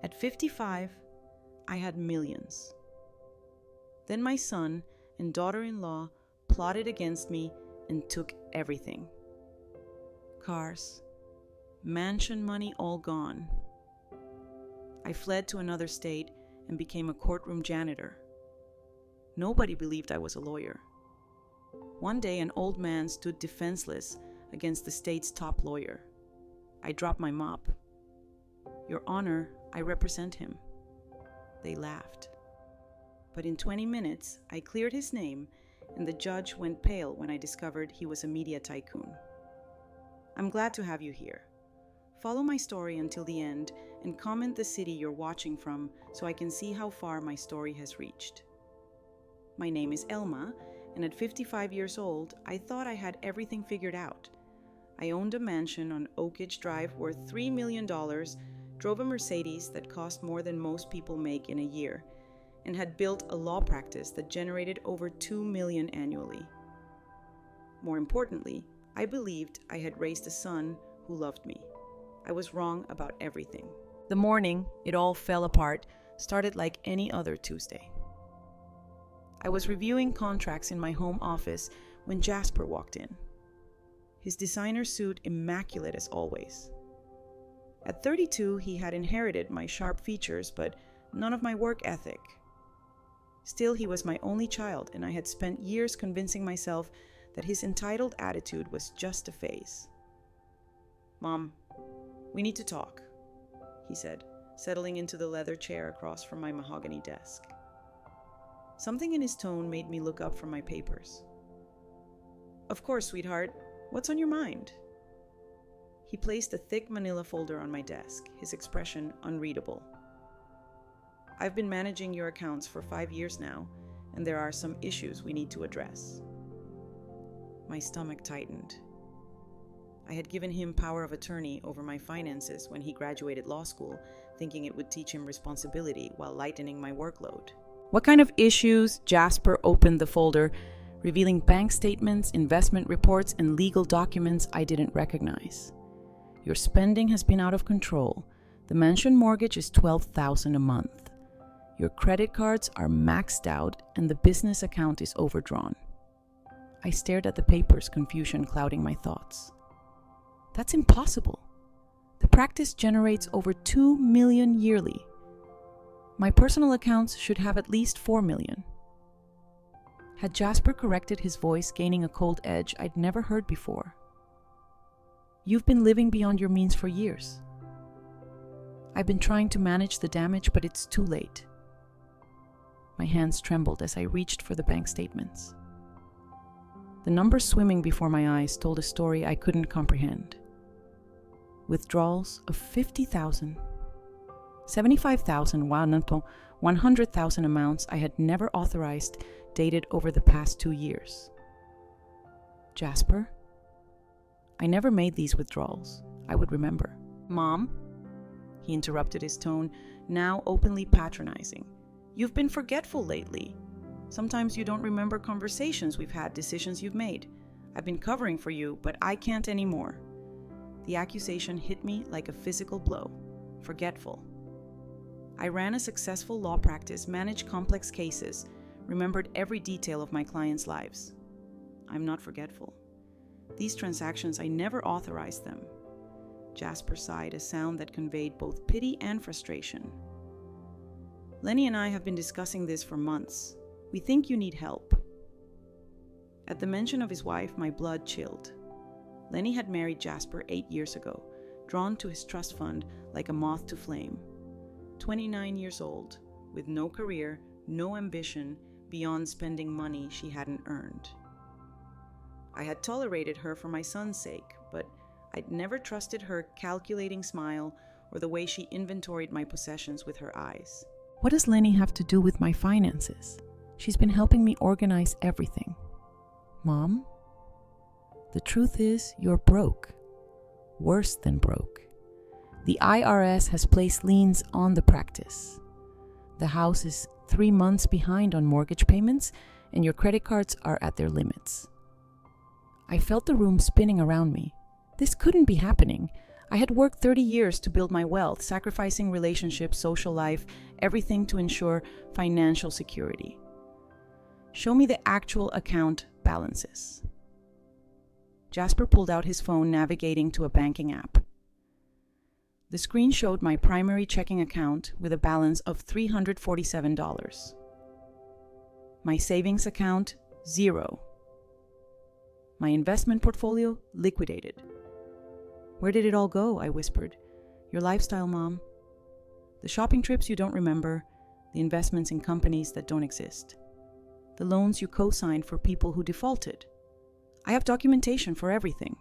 At 55, I had millions. Then my son and daughter-in-law plotted against me and took everything. Cars, mansion money all gone. I fled to another state and became a courtroom janitor. Nobody believed I was a lawyer. One day, an old man stood defenseless against the state's top lawyer. I dropped my mop. "Your Honor, I represent him." They laughed. But in 20 minutes, I cleared his name, and the judge went pale when I discovered he was a media tycoon. I'm glad to have you here. Follow my story until the end and comment the city you're watching from so I can see how far my story has reached. My name is Elma, and at 55 years old, I thought I had everything figured out. I owned a mansion on Oak Ridge Drive worth $3 million, drove a Mercedes that cost more than most people make in a year, and had built a law practice that generated over $2 million annually. More importantly, I believed I had raised a son who loved me. I was wrong about everything. The morning it all fell apart started like any other Tuesday. I was reviewing contracts in my home office when Jasper walked in. His designer suit immaculate as always. At 32, he had inherited my sharp features, but none of my work ethic. Still, he was my only child, and I had spent years convincing myself that his entitled attitude was just a phase. "Mom, we need to talk," he said, settling into the leather chair across from my mahogany desk. Something in his tone made me look up from my papers. "Of course, sweetheart. What's on your mind?" He placed a thick manila folder on my desk, his expression unreadable. "I've been managing your accounts for 5 years now, and there are some issues we need to address." My stomach tightened. I had given him power of attorney over my finances when he graduated law school, thinking it would teach him responsibility while lightening my workload. "What kind of issues?" Jasper opened the folder, revealing bank statements, investment reports, and legal documents I didn't recognize. "Your spending has been out of control. The mansion mortgage is $12,000 a month. Your credit cards are maxed out, and the business account is overdrawn." I stared at the papers, confusion clouding my thoughts. That's impossible. The practice generates over $2 million yearly. My personal accounts should have at least $4 million. Had Jasper corrected, his voice gaining a cold edge I'd never heard before. "You've been living beyond your means for years. I've been trying to manage the damage, but it's too late." My hands trembled as I reached for the bank statements. The numbers swimming before my eyes told a story I couldn't comprehend. Withdrawals of $50,000, $75,000, $100,000 amounts I had never authorized, dated over the past 2 years. "Jasper, I never made these withdrawals. I would remember." "Mom," he interrupted, his tone now openly patronizing. "You've been forgetful lately. Sometimes you don't remember conversations we've had, decisions you've made. I've been covering for you, but I can't anymore." The accusation hit me like a physical blow. Forgetful. I ran a successful law practice, managed complex cases, remembered every detail of my clients' lives. I'm not forgetful. These transactions, I never authorized them. Jasper sighed, a sound that conveyed both pity and frustration. "Lenny and I have been discussing this for months. We think you need help." At the mention of his wife, my blood chilled. Lenny had married Jasper 8 years ago, drawn to his trust fund like a moth to flame. 29 years old, with no career, no ambition beyond spending money she hadn't earned. I had tolerated her for my son's sake, but I'd never trusted her calculating smile or the way she inventoried my possessions with her eyes. What does Lenny have to do with my finances? She's been helping me organize everything. Mom? The truth is, you're broke. Worse than broke. The IRS has placed liens on the practice. The house is 3 months behind on mortgage payments, and your credit cards are at their limits. I felt the room spinning around me. This couldn't be happening. I had worked 30 years to build my wealth, sacrificing relationships, social life, everything to ensure financial security. Show me the actual account balances. Jasper pulled out his phone, navigating to a banking app. The screen showed my primary checking account with a balance of $347. My savings account, $0. My investment portfolio, liquidated. Where did it all go? I whispered. Your lifestyle, Mom. The shopping trips you don't remember, the investments in companies that don't exist, the loans you co-signed for people who defaulted. I have documentation for everything.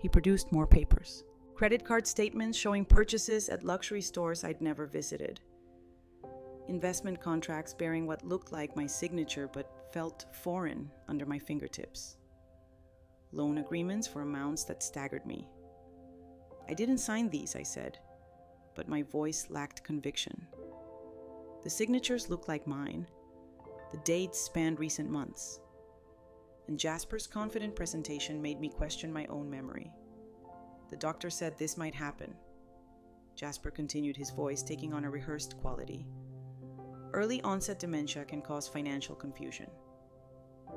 He produced more papers. Credit card statements showing purchases at luxury stores I'd never visited. Investment contracts bearing what looked like my signature but felt foreign under my fingertips. Loan agreements for amounts that staggered me. I didn't sign these, I said, but my voice lacked conviction. The signatures looked like mine. The dates spanned recent months. And Jasper's confident presentation made me question my own memory. The doctor said this might happen. Jasper continued, his voice taking on a rehearsed quality. Early onset dementia can cause financial confusion,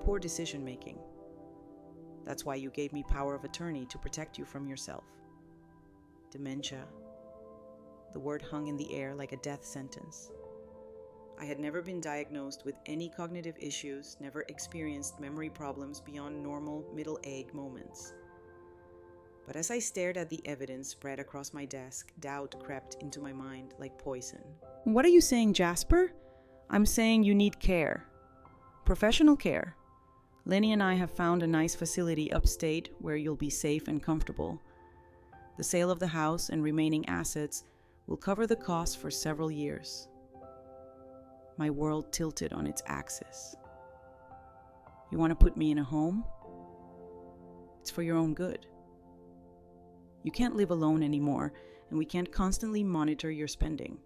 poor decision making. That's why you gave me power of attorney to protect you from yourself. Dementia. The word hung in the air like a death sentence. I had never been diagnosed with any cognitive issues, never experienced memory problems beyond normal middle-aged moments. But as I stared at the evidence spread across my desk, doubt crept into my mind like poison. What are you saying, Jasper? I'm saying you need care. Professional care. Lenny and I have found a nice facility upstate where you'll be safe and comfortable. The sale of the house and remaining assets will cover the costs for several years. My world tilted on its axis. You want to put me in a home? It's for your own good. You can't live alone anymore, and we can't constantly monitor your spending.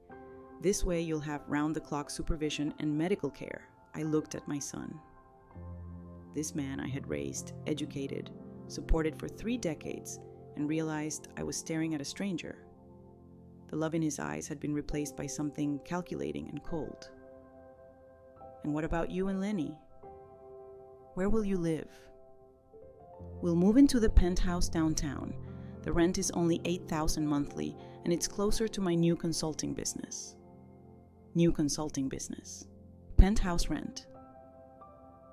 This way you'll have round-the-clock supervision and medical care. I looked at my son. This man I had raised, educated, supported for 3 decades, and realized I was staring at a stranger. The love in his eyes had been replaced by something calculating and cold. And what about you and Lenny? Where will you live? We'll move into the penthouse downtown. The rent is only $8,000 monthly, and it's closer to my new consulting business. Penthouse rent.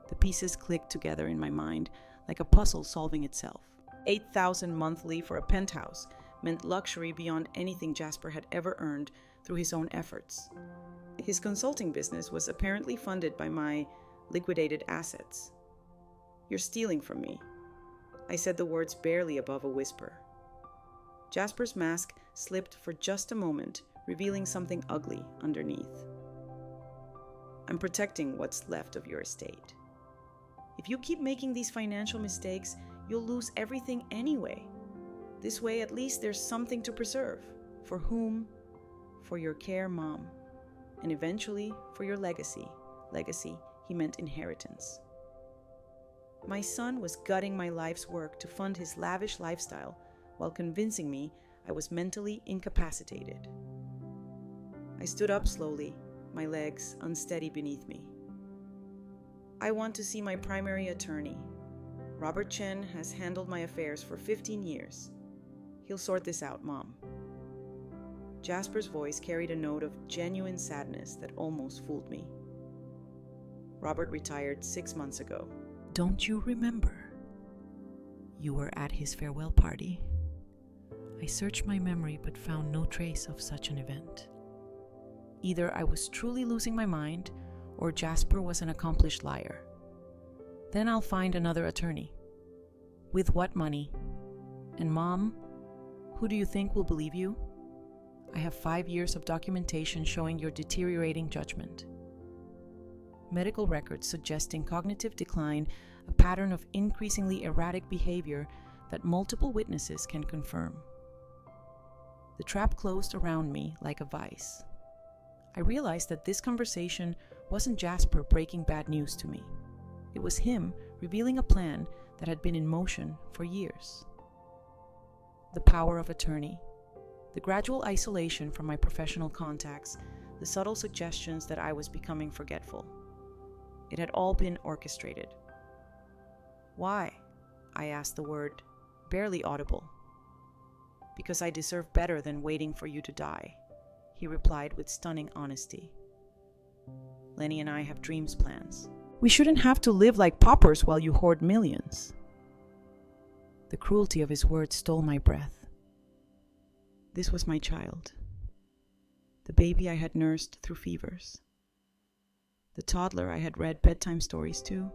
The pieces clicked together in my mind like a puzzle solving itself. $8,000 monthly for a penthouse meant luxury beyond anything Jasper had ever earned through his own efforts. His consulting business was apparently funded by my liquidated assets. You're stealing from me. I said the words barely above a whisper. Jasper's mask slipped for just a moment, revealing something ugly underneath. I'm protecting what's left of your estate. If you keep making these financial mistakes, you'll lose everything anyway. This way, at least there's something to preserve. For whom? For your care, Mom. And eventually, for your legacy. Legacy, he meant inheritance. My son was gutting my life's work to fund his lavish lifestyle while convincing me I was mentally incapacitated. I stood up slowly, my legs unsteady beneath me. I want to see my primary attorney. Robert Chen has handled my affairs for 15 years. He'll sort this out, Mom. Jasper's voice carried a note of genuine sadness that almost fooled me. Robert retired 6 months ago. Don't you remember? You were at his farewell party. I searched my memory but found no trace of such an event. Either I was truly losing my mind, or Jasper was an accomplished liar. Then I'll find another attorney. With what money? And Mom, who do you think will believe you? I have 5 years of documentation showing your deteriorating judgment. Medical records suggesting cognitive decline, a pattern of increasingly erratic behavior that multiple witnesses can confirm. The trap closed around me like a vice. I realized that this conversation wasn't Jasper breaking bad news to me. It was him revealing a plan that had been in motion for years. the power of attorney, the gradual isolation from my professional contacts, the subtle suggestions that I was becoming forgetful. It had all been orchestrated. Why? I asked, the word barely audible. Because I deserve better than waiting for you to die, he replied with stunning honesty. Lenny and I have dreams, plans. We shouldn't have to live like paupers while you hoard millions. The cruelty of his words stole my breath. This was my child. The baby I had nursed through fevers. The toddler I had read bedtime stories to.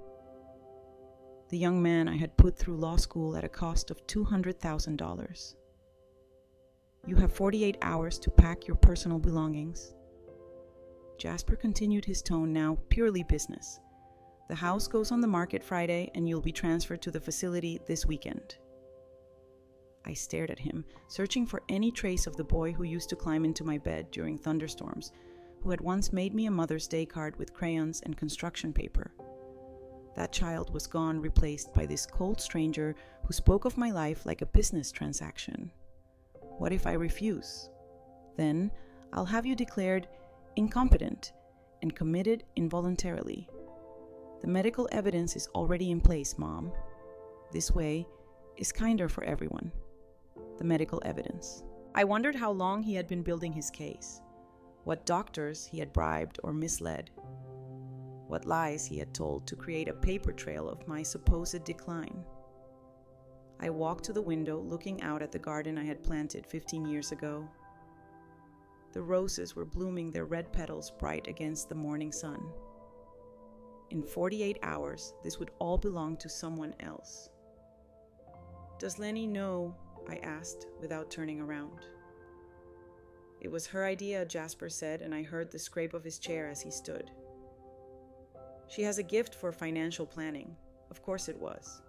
The young man I had put through law school at a cost of $200,000. You have 48 hours to pack your personal belongings. Jasper continued, his tone now purely business. The house goes on the market Friday and you'll be transferred to the facility this weekend. I stared at him, searching for any trace of the boy who used to climb into my bed during thunderstorms, who had once made me a Mother's Day card with crayons and construction paper. That child was gone, replaced by this cold stranger who spoke of my life like a business transaction. What if I refuse? Then I'll have you declared incompetent and committed involuntarily. The medical evidence is already in place, Mom. This way is kinder for everyone. The medical evidence. I wondered how long he had been building his case, what doctors he had bribed or misled, what lies he had told to create a paper trail of my supposed decline. I walked to the window, looking out at the garden I had planted 15 years ago. The roses were blooming, their red petals bright against the morning sun. In 48 hours, this would all belong to someone else. Does Lenny know? I asked, without turning around. It was her idea, Jasper said, and I heard the scrape of his chair as he stood. She has a gift for financial planning. Of course it was.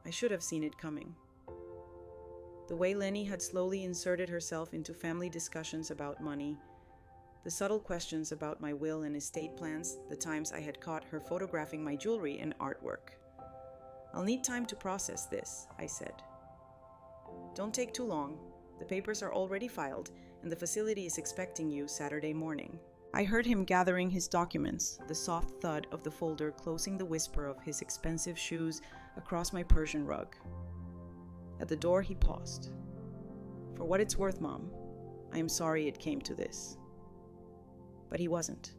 I should have seen it coming. The way Lenny had slowly inserted herself into family discussions about money, the subtle questions about my will and estate plans, the times I had caught her photographing my jewelry and artwork. I'll need time to process this, I said. Don't take too long. The papers are already filed, and the facility is expecting you Saturday morning. I heard him gathering his documents, the soft thud of the folder closing, the whisper of his expensive shoes across my Persian rug. At the door, he paused. For what it's worth, Mom, I am sorry it came to this. But he wasn't.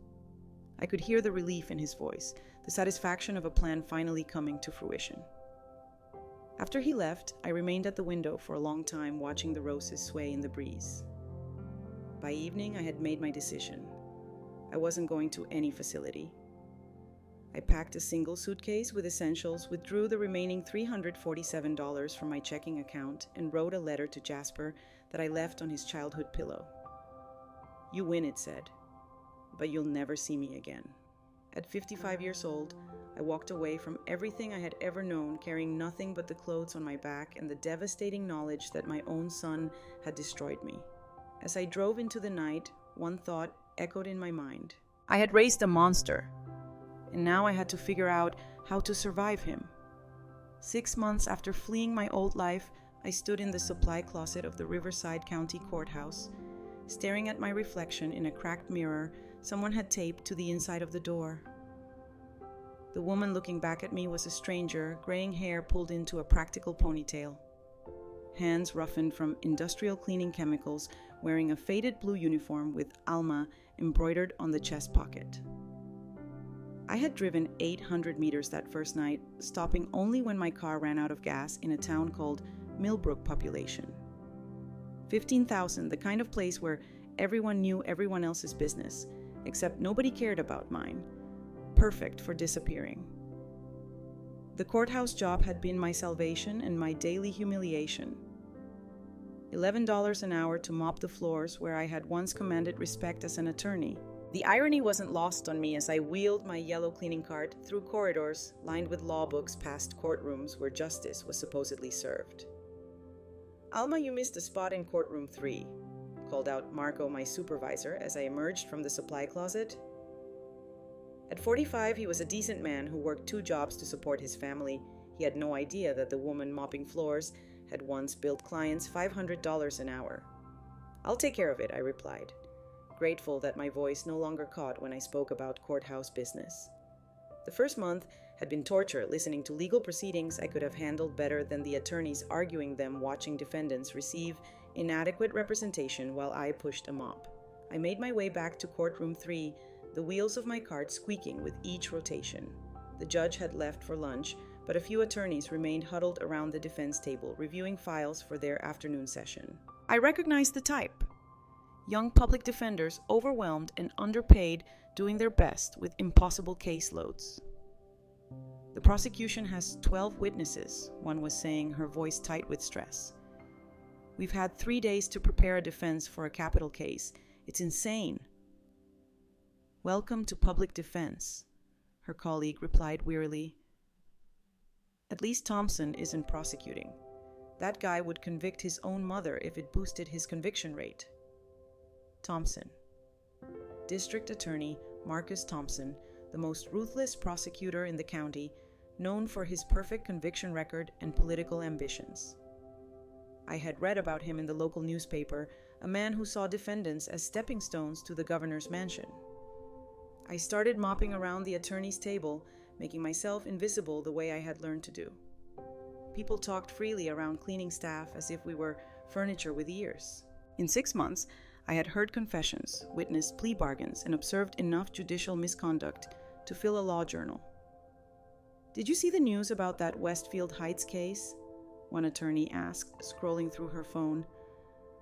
I could hear the relief in his voice, the satisfaction of a plan finally coming to fruition. After he left, I remained at the window for a long time, watching the roses sway in the breeze. By evening, I had made my decision. I wasn't going to any facility. I packed a single suitcase with essentials, withdrew the remaining $347 from my checking account, and wrote a letter to Jasper that I left on his childhood pillow. You win, it said, but you'll never see me again. At 55 years old, I walked away from everything I had ever known, carrying nothing but the clothes on my back and the devastating knowledge that my own son had destroyed me. As I drove into the night, one thought echoed in my mind. I had raised a monster, and now I had to figure out how to survive him. 6 months after fleeing my old life, I stood in the supply closet of the Riverside County Courthouse, staring at my reflection in a cracked mirror someone had taped to the inside of the door. The woman looking back at me was a stranger, graying hair pulled into a practical ponytail, hands roughened from industrial cleaning chemicals, wearing a faded blue uniform with Alma embroidered on the chest pocket. I had driven 800 meters that first night, stopping only when my car ran out of gas in a town called Millbrook Population. 15,000, the kind of place where everyone knew everyone else's business, except nobody cared about mine. Perfect for disappearing. The courthouse job had been my salvation and my daily humiliation. $11 an hour to mop the floors where I had once commanded respect as an attorney. The irony wasn't lost on me as I wheeled my yellow cleaning cart through corridors lined with law books past courtrooms where justice was supposedly served. Alma, you missed a spot in courtroom 3, called out Marco, my supervisor, as I emerged from the supply closet. At 45, he was a decent man who worked 2 jobs to support his family. He had no idea that the woman mopping floors had once billed clients $500 an hour. "I'll take care of it," I replied, grateful that my voice no longer caught when I spoke about courthouse business. The first month had been torture, listening to legal proceedings I could have handled better than the attorneys arguing them, watching defendants receive inadequate representation while I pushed a mop. I made my way back to courtroom 3, the wheels of my cart squeaking with each rotation. The judge had left for lunch, but a few attorneys remained huddled around the defense table, reviewing files for their afternoon session. I recognized the type. Young public defenders, overwhelmed and underpaid, doing their best with impossible caseloads. "The prosecution has 12 witnesses," one was saying, her voice tight with stress. "We've had 3 days to prepare a defense for a capital case. It's insane." "Welcome to public defense," her colleague replied wearily. "At least Thompson isn't prosecuting. That guy would convict his own mother if it boosted his conviction rate." Thompson. District Attorney Marcus Thompson, the most ruthless prosecutor in the county, known for his perfect conviction record and political ambitions. I had read about him in the local newspaper, a man who saw defendants as stepping stones to the governor's mansion. I started mopping around the attorney's table, making myself invisible the way I had learned to do. People talked freely around cleaning staff as if we were furniture with ears. In 6 months, I had heard confessions, witnessed plea bargains, and observed enough judicial misconduct to fill a law journal. "Did you see the news about that Westfield Heights case?" one attorney asked, scrolling through her phone.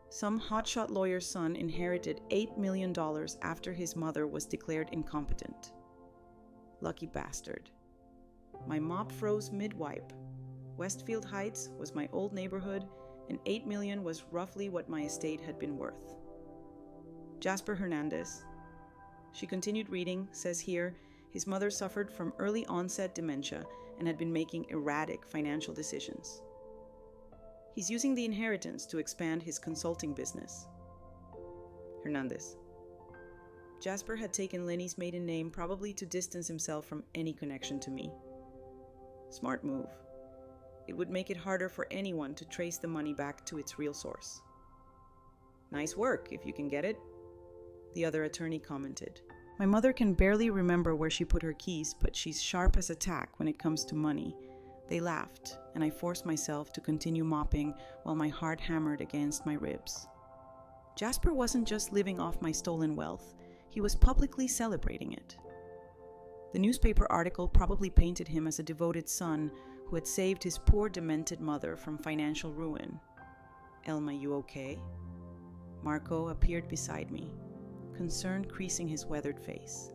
"Some hotshot lawyer's son inherited $8 million after his mother was declared incompetent. Lucky bastard." My mop froze mid-wipe. Westfield Heights was my old neighborhood, and $8 million was roughly what my estate had been worth. Jasper Hernandez. She continued reading, says here, his mother suffered from early onset dementia and had been making erratic financial decisions. He's using the inheritance to expand his consulting business. Hernandez. Jasper had taken Lenny's maiden name probably to distance himself from any connection to me. Smart move. It would make it harder for anyone to trace the money back to its real source. "Nice work, if you can get it," the other attorney commented. "My mother can barely remember where she put her keys, but she's sharp as a tack when it comes to money." They laughed, and I forced myself to continue mopping while my heart hammered against my ribs. Jasper wasn't just living off my stolen wealth, he was publicly celebrating it. The newspaper article probably painted him as a devoted son who had saved his poor demented mother from financial ruin. "Elma, you okay?" Marco appeared beside me, concern creasing his weathered face.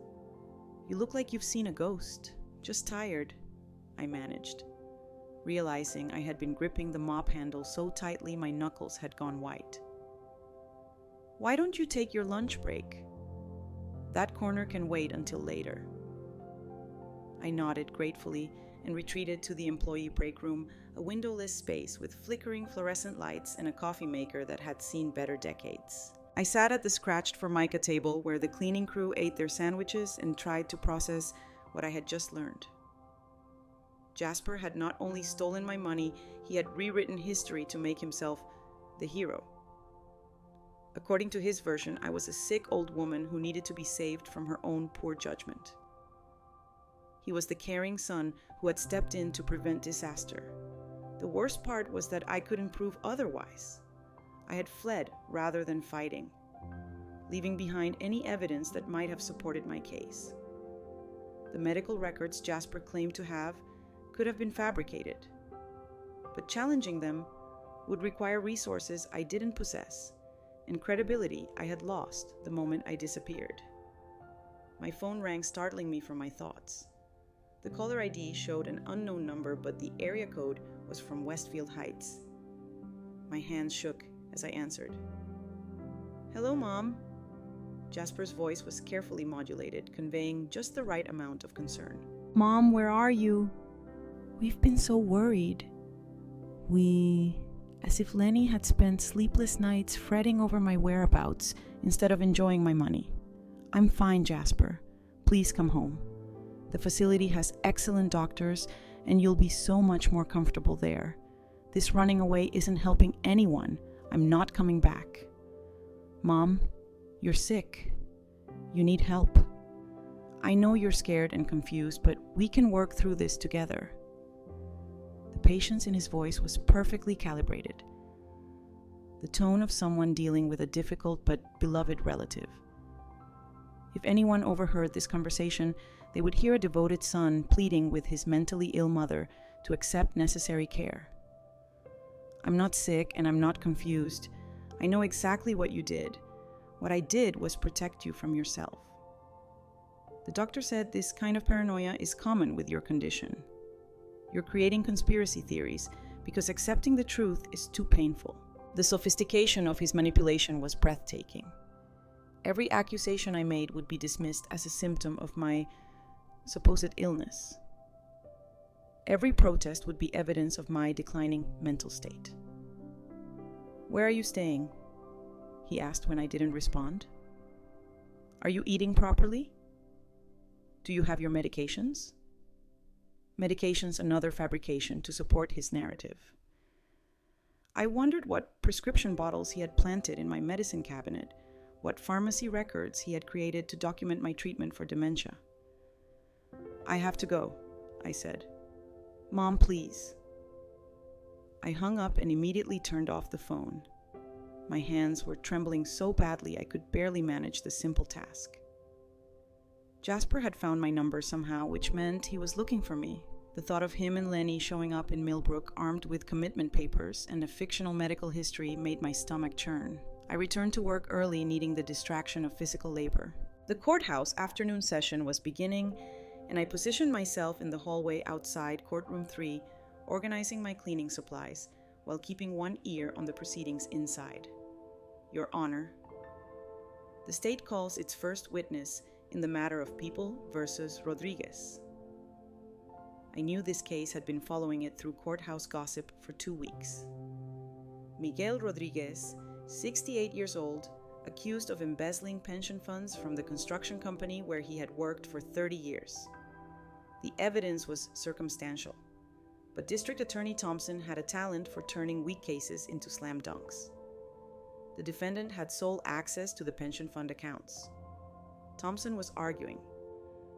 "You look like you've seen a ghost. Just tired," I managed, realizing I had been gripping the mop handle so tightly my knuckles had gone white. "Why don't you take your lunch break?" "That corner can wait until later." I nodded gratefully and retreated to the employee break room, a windowless space with flickering fluorescent lights and a coffee maker that had seen better decades. I sat at the scratched formica table where the cleaning crew ate their sandwiches and tried to process what I had just learned. Jasper had not only stolen my money, he had rewritten history to make himself the hero. According to his version, I was a sick old woman who needed to be saved from her own poor judgment. He was the caring son who had stepped in to prevent disaster. The worst part was that I couldn't prove otherwise. I had fled rather than fighting, leaving behind any evidence that might have supported my case. The medical records Jasper claimed to have could have been fabricated, but challenging them would require resources I didn't possess and credibility I had lost the moment I disappeared. My phone rang, startling me from my thoughts. The caller ID showed an unknown number, but the area code was from Westfield Heights. My hands shook as I answered. "Hello, Mom." Jasper's voice was carefully modulated, conveying just the right amount of concern. "Mom, where are you?" "We've been so worried." As if Lenny had spent sleepless nights fretting over my whereabouts instead of enjoying my money. "I'm fine, Jasper. Please come home. The facility has excellent doctors, and you'll be so much more comfortable there. This running away isn't helping anyone. I'm not coming back. Mom, you're sick. You need help. I know you're scared and confused, but we can work through this together. The patience in his voice was perfectly calibrated. The tone of someone dealing with a difficult but beloved relative. If anyone overheard this conversation, they would hear a devoted son pleading with his mentally ill mother to accept necessary care. I'm not sick and I'm not confused. I know exactly what you did. What I did was protect you from yourself. The doctor said this kind of paranoia is common with your condition. You're creating conspiracy theories because accepting the truth is too painful. The sophistication of his manipulation was breathtaking. Every accusation I made would be dismissed as a symptom of my supposed illness. Every protest would be evidence of my declining mental state. Where are you staying? He asked when I didn't respond. Are you eating properly? Do you have your medications? Medications, another fabrication to support his narrative. I wondered what prescription bottles he had planted in my medicine cabinet, what pharmacy records he had created to document my treatment for dementia. I have to go, I said. Mom, please. I hung up and immediately turned off the phone. My hands were trembling so badly I could barely manage the simple task. Jasper had found my number somehow, which meant he was looking for me. The thought of him and Lenny showing up in Millbrook armed with commitment papers and a fictional medical history made my stomach churn. I returned to work early, needing the distraction of physical labor. The courthouse afternoon session was beginning, and I positioned myself in the hallway outside courtroom 3, organizing my cleaning supplies, while keeping one ear on the proceedings inside. Your Honor. The state calls its first witness in the matter of People versus Rodriguez. I knew this case had been following it through courthouse gossip for 2 weeks. Miguel Rodriguez, 68 years old, accused of embezzling pension funds from the construction company where he had worked for 30 years. The evidence was circumstantial, but District Attorney Thompson had a talent for turning weak cases into slam dunks. The defendant had sole access to the pension fund accounts. Thompson was arguing.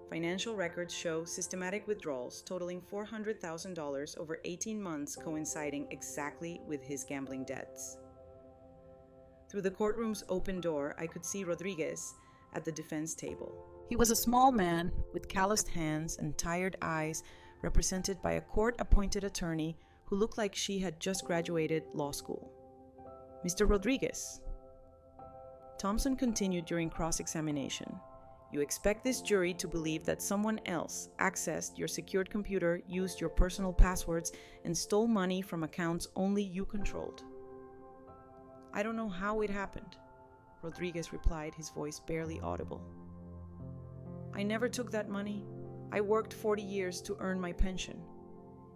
Financial records show systematic withdrawals totaling $400,000 over 18 months, coinciding exactly with his gambling debts. Through the courtroom's open door, I could see Rodriguez at the defense table. He was a small man with calloused hands and tired eyes, represented by a court-appointed attorney who looked like she had just graduated law school. Mr. Rodriguez. Thompson continued during cross-examination. You expect this jury to believe that someone else accessed your secured computer, used your personal passwords, and stole money from accounts only you controlled. I don't know how it happened, Rodriguez replied, his voice barely audible. I never took that money. I worked 40 years to earn my pension.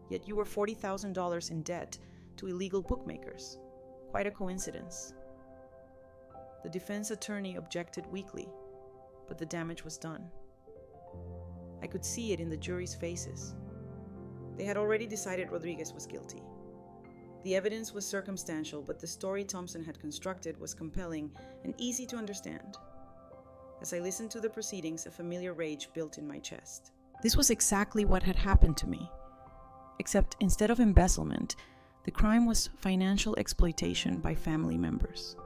Yet you were $40,000 in debt to illegal bookmakers. Quite a coincidence. The defense attorney objected weakly, but the damage was done. I could see it in the jury's faces. They had already decided Rodriguez was guilty. The evidence was circumstantial, but the story Thompson had constructed was compelling and easy to understand. As I listened to the proceedings, a familiar rage built in my chest. This was exactly what had happened to me. Except instead of embezzlement, the crime was financial exploitation by family members.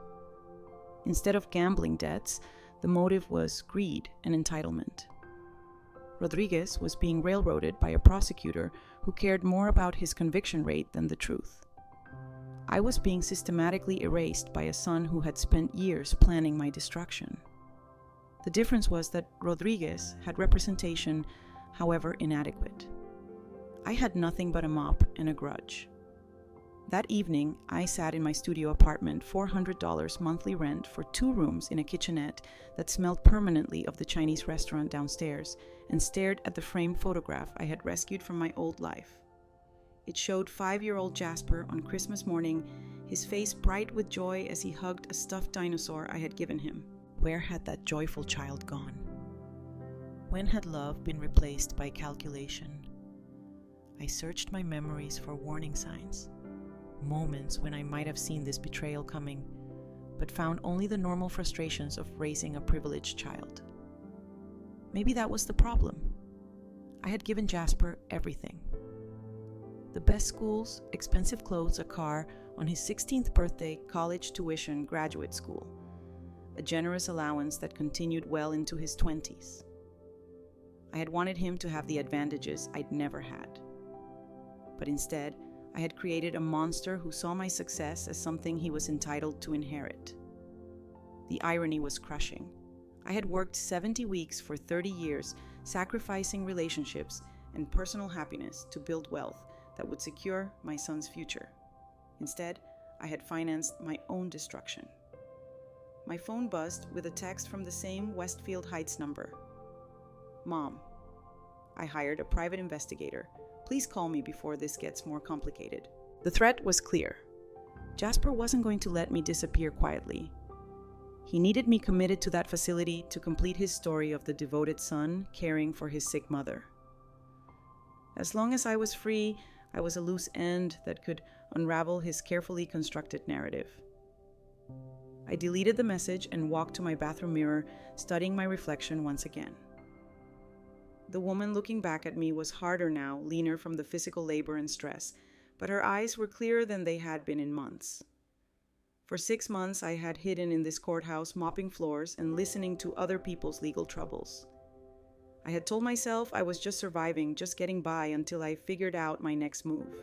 Instead of gambling debts, the motive was greed and entitlement. Rodriguez was being railroaded by a prosecutor who cared more about his conviction rate than the truth. I was being systematically erased by a son who had spent years planning my destruction. The difference was that Rodriguez had representation, however inadequate. I had nothing but a mop and a grudge. That evening, I sat in my studio apartment, $400 monthly rent for 2 rooms in a kitchenette that smelled permanently of the Chinese restaurant downstairs, and stared at the framed photograph I had rescued from my old life. It showed 5-year-old Jasper on Christmas morning, his face bright with joy as he hugged a stuffed dinosaur I had given him. Where had that joyful child gone? When had love been replaced by calculation? I searched my memories for warning signs. moments when I might have seen this betrayal coming, but found only the normal frustrations of raising a privileged child. Maybe that was the problem. I had given Jasper everything. The best schools, expensive clothes, a car, on his 16th birthday, college tuition, graduate school, a generous allowance that continued well into his 20s. I had wanted him to have the advantages I'd never had. But instead, I had created a monster who saw my success as something he was entitled to inherit. The irony was crushing. I had worked 70 weeks for 30 years, sacrificing relationships and personal happiness to build wealth that would secure my son's future. Instead, I had financed my own destruction. My phone buzzed with a text from the same Westfield Heights number. Mom, I hired a private investigator. Please call me before this gets more complicated. The threat was clear. Jasper wasn't going to let me disappear quietly. He needed me committed to that facility to complete his story of the devoted son caring for his sick mother. As long as I was free, I was a loose end that could unravel his carefully constructed narrative. I deleted the message and walked to my bathroom mirror, studying my reflection once again. The woman looking back at me was harder now, leaner from the physical labor and stress, but her eyes were clearer than they had been in months. For 6 months, I had hidden in this courthouse, mopping floors and listening to other people's legal troubles. I had told myself I was just surviving, just getting by until I figured out my next move.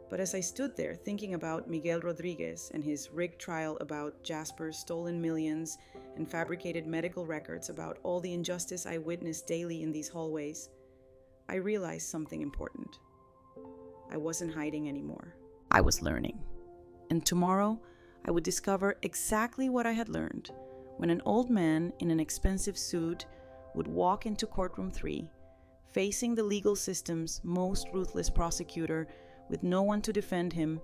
But as I stood there thinking about Miguel Rodriguez and his rigged trial about Jasper's stolen millions and fabricated medical records about all the injustice I witnessed daily in these hallways, I realized something important. I wasn't hiding anymore. I was learning. And tomorrow, I would discover exactly what I had learned when an old man in an expensive suit would walk into courtroom 3, facing the legal system's most ruthless prosecutor with no one to defend him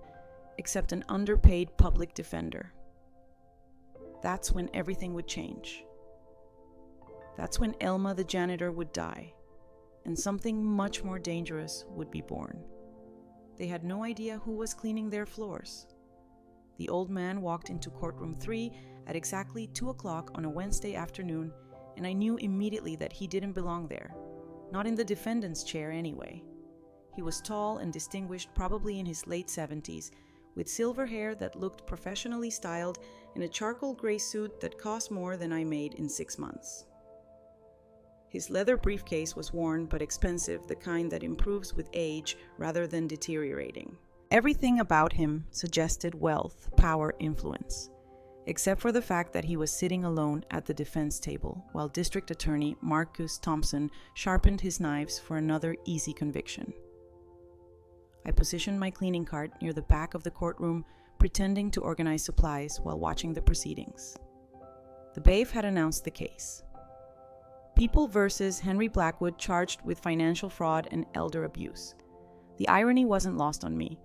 except an underpaid public defender. That's when everything would change. That's when Elma the janitor would die, and something much more dangerous would be born. They had no idea who was cleaning their floors. The old man walked into courtroom 3 at exactly 2 o'clock on a Wednesday afternoon, and I knew immediately that he didn't belong there, not in the defendant's chair anyway. He was tall and distinguished, probably in his late 70s, with silver hair that looked professionally styled and a charcoal gray suit that cost more than I made in 6 months. His leather briefcase was worn but expensive, the kind that improves with age rather than deteriorating. Everything about him suggested wealth, power, influence, except for the fact that he was sitting alone at the defense table while District Attorney Marcus Thompson sharpened his knives for another easy conviction. I positioned my cleaning cart near the back of the courtroom, pretending to organize supplies while watching the proceedings. The bailiff had announced the case. People versus Henry Blackwood, charged with financial fraud and elder abuse. The irony wasn't lost on me.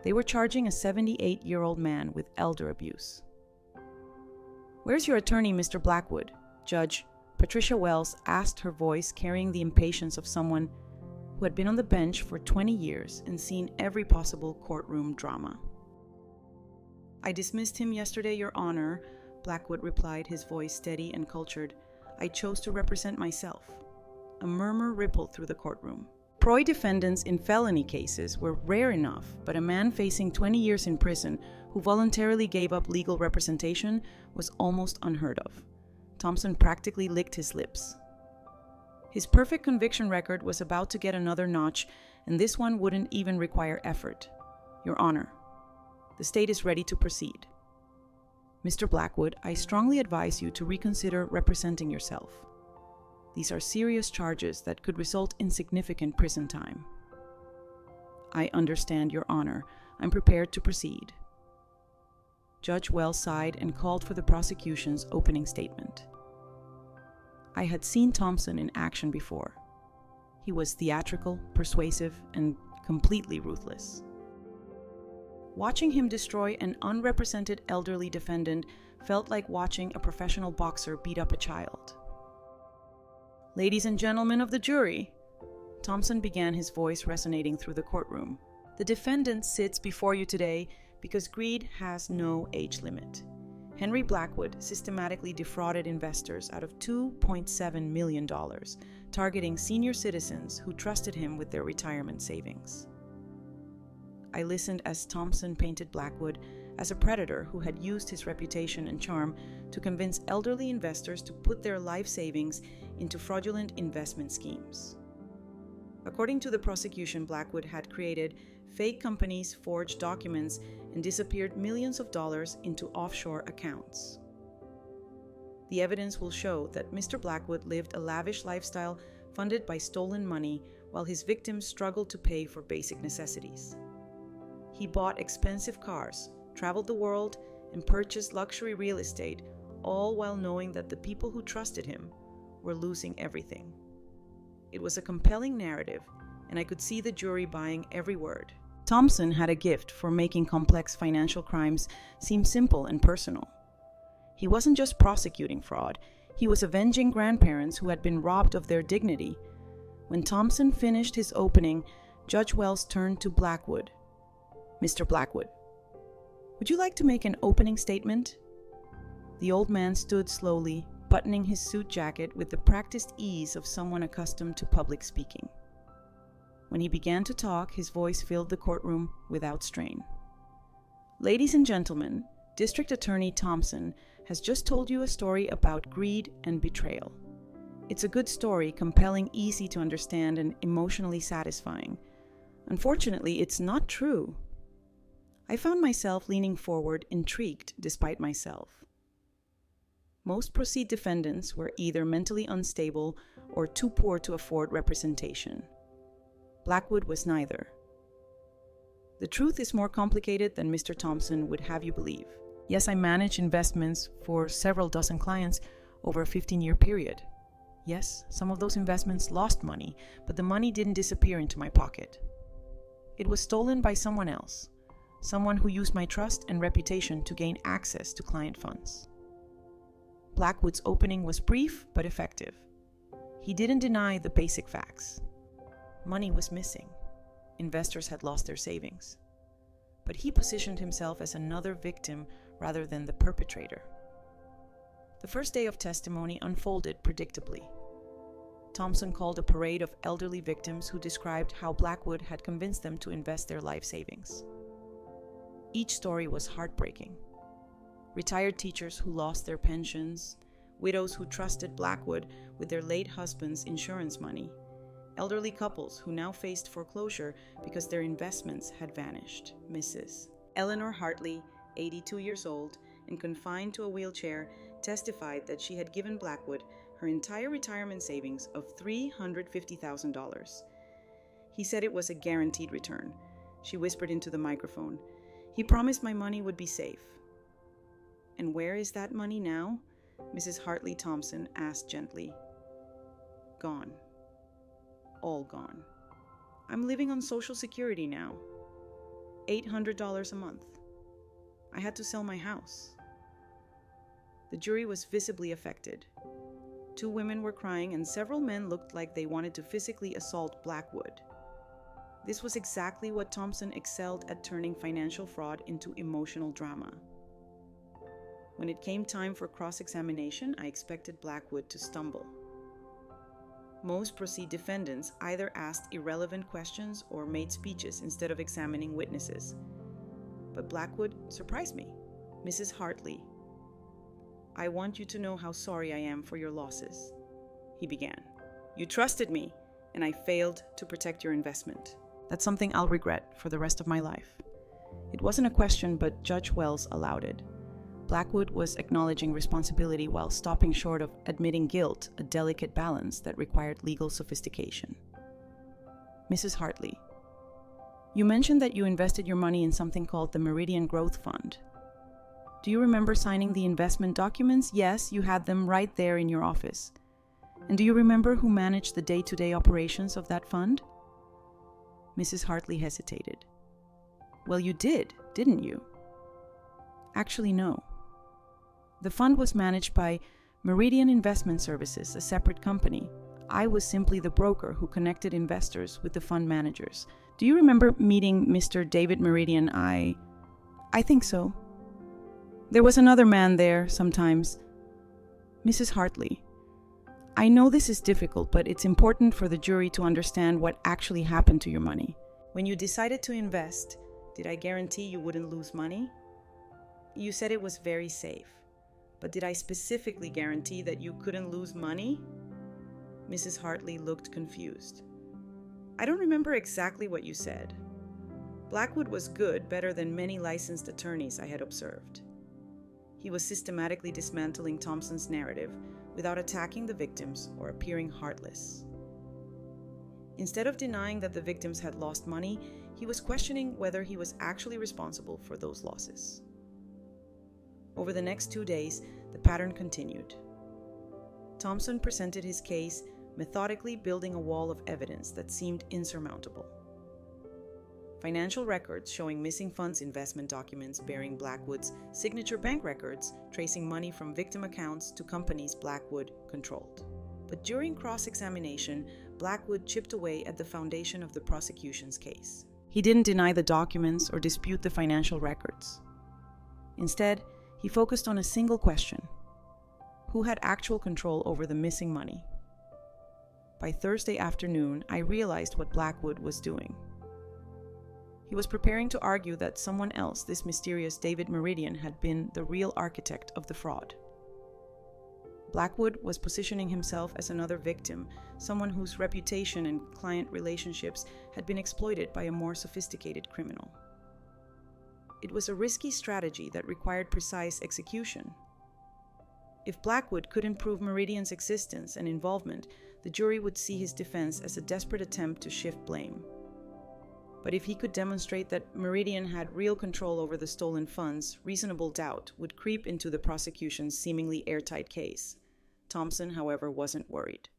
They were charging a 78-year-old man with elder abuse. "Where's your attorney, Mr. Blackwood?" Judge Patricia Wells asked, her voice carrying the impatience of someone who had been on the bench for 20 years and seen every possible courtroom drama. "I dismissed him yesterday, Your Honor," Blackwood replied, his voice steady and cultured. "I chose to represent myself." A murmur rippled through the courtroom. Pro defendants in felony cases were rare enough, but a man facing 20 years in prison who voluntarily gave up legal representation was almost unheard of. Thompson practically licked his lips. His perfect conviction record was about to get another notch, and this one wouldn't even require effort. "Your Honor, the state is ready to proceed." "Mr. Blackwood, I strongly advise you to reconsider representing yourself. These are serious charges that could result in significant prison time." "I understand, Your Honor. I'm prepared to proceed." Judge Wells sighed and called for the prosecution's opening statement. I had seen Thompson in action before. He was theatrical, persuasive, and completely ruthless. Watching him destroy an unrepresented elderly defendant felt like watching a professional boxer beat up a child. "Ladies and gentlemen of the jury," Thompson began, his voice resonating through the courtroom. The defendant sits before you today because greed has no age limit. Henry Blackwood systematically defrauded investors out of $2.7 million, targeting senior citizens who trusted him with their retirement savings. I listened as Thompson painted Blackwood as a predator who had used his reputation and charm to convince elderly investors to put their life savings into fraudulent investment schemes. According to the prosecution, Blackwood had created fake companies, forged documents, and disappeared millions of dollars into offshore accounts. The evidence will show that Mr. Blackwood lived a lavish lifestyle funded by stolen money while his victims struggled to pay for basic necessities. He bought expensive cars, traveled the world, and purchased luxury real estate, all while knowing that the people who trusted him were losing everything. It was a compelling narrative, and I could see the jury buying every word. Thompson had a gift for making complex financial crimes seem simple and personal. He wasn't just prosecuting fraud, he was avenging grandparents who had been robbed of their dignity. When Thompson finished his opening, Judge Wells turned to Blackwood. "Mr. Blackwood, would you like to make an opening statement?" The old man stood slowly, buttoning his suit jacket with the practiced ease of someone accustomed to public speaking. When he began to talk, his voice filled the courtroom without strain. "Ladies and gentlemen, District Attorney Thompson has just told you a story about greed and betrayal. It's a good story, compelling, easy to understand, and emotionally satisfying. Unfortunately, it's not true." I found myself leaning forward, intrigued despite myself. Most proceed defendants were either mentally unstable or too poor to afford representation. Blackwood was neither. The truth is more complicated than Mr. Thompson would have you believe. Yes, I managed investments for several dozen clients over a 15-year period. Yes, some of those investments lost money, but the money didn't disappear into my pocket. It was stolen by someone else, someone who used my trust and reputation to gain access to client funds. Blackwood's opening was brief but effective. He didn't deny the basic facts. Money was missing. Investors had lost their savings. But he positioned himself as another victim rather than the perpetrator. The first day of testimony unfolded predictably. Thompson called a parade of elderly victims who described how Blackwood had convinced them to invest their life savings. Each story was heartbreaking. Retired teachers who lost their pensions, widows who trusted Blackwood with their late husband's insurance money, elderly couples who now faced foreclosure because their investments had vanished. Mrs. Eleanor Hartley, 82 years old and confined to a wheelchair, testified that she had given Blackwood her entire retirement savings of $350,000. He said it was a guaranteed return. She whispered into the microphone, "He promised my money would be safe." "And where is that money now?" Mrs. Hartley Thompson asked gently. "Gone. All gone. I'm living on Social Security now. $800 a month. I had to sell my house." The jury was visibly affected. 2 women were crying and several men looked like they wanted to physically assault Blackwood. This was exactly what Thompson excelled at, turning financial fraud into emotional drama. When it came time for cross-examination, I expected Blackwood to stumble. Most proceed defendants either asked irrelevant questions or made speeches instead of examining witnesses. But Blackwood surprised me. "Mrs. Hartley, I want you to know how sorry I am for your losses," he began. "You trusted me, and I failed to protect your investment. That's something I'll regret for the rest of my life." It wasn't a question, but Judge Wells allowed it. Blackwood was acknowledging responsibility while stopping short of admitting guilt, a delicate balance that required legal sophistication. "Mrs. Hartley, you mentioned that you invested your money in something called the Meridian Growth Fund. Do you remember signing the investment documents?" "Yes, you had them right there in your office." "And do you remember who managed the day-to-day operations of that fund?" Mrs. Hartley hesitated. "Well, you did, didn't you?" "Actually, no. The fund was managed by Meridian Investment Services, a separate company. I was simply the broker who connected investors with the fund managers, Do you remember meeting Mr. David Meridian? I think so. There was another man there sometimes. Mrs. Hartley, I know this is difficult, but it's important for the jury to understand what actually happened to your money. When you decided to invest, did I guarantee you wouldn't lose money? You said it was very safe, but did I specifically guarantee that you couldn't lose money? Mrs. Hartley looked confused. I don't remember exactly what you said. Blackwood was good, better than many licensed attorneys I had observed. He was systematically dismantling Thompson's narrative without attacking the victims or appearing heartless. Instead of denying that the victims had lost money, he was questioning whether he was actually responsible for those losses. Over the next 2 days, the pattern continued. Thompson presented his case, methodically building a wall of evidence that seemed insurmountable. Financial records showing missing funds, investment documents bearing Blackwood's signature, bank records tracing money from victim accounts to companies Blackwood controlled. But during cross-examination, Blackwood chipped away at the foundation of the prosecution's case. He didn't deny the documents or dispute the financial records. Instead, he focused on a single question: who had actual control over the missing money? By Thursday afternoon, I realized what Blackwood was doing. He was preparing to argue that someone else, this mysterious David Meridian, had been the real architect of the fraud. Blackwood was positioning himself as another victim, someone whose reputation and client relationships had been exploited by a more sophisticated criminal. It was a risky strategy that required precise execution. If Blackwood couldn't prove Meridian's existence and involvement, the jury would see his defense as a desperate attempt to shift blame. But if he could demonstrate that Meridian had real control over the stolen funds, reasonable doubt would creep into the prosecution's seemingly airtight case. Thompson, however, wasn't worried.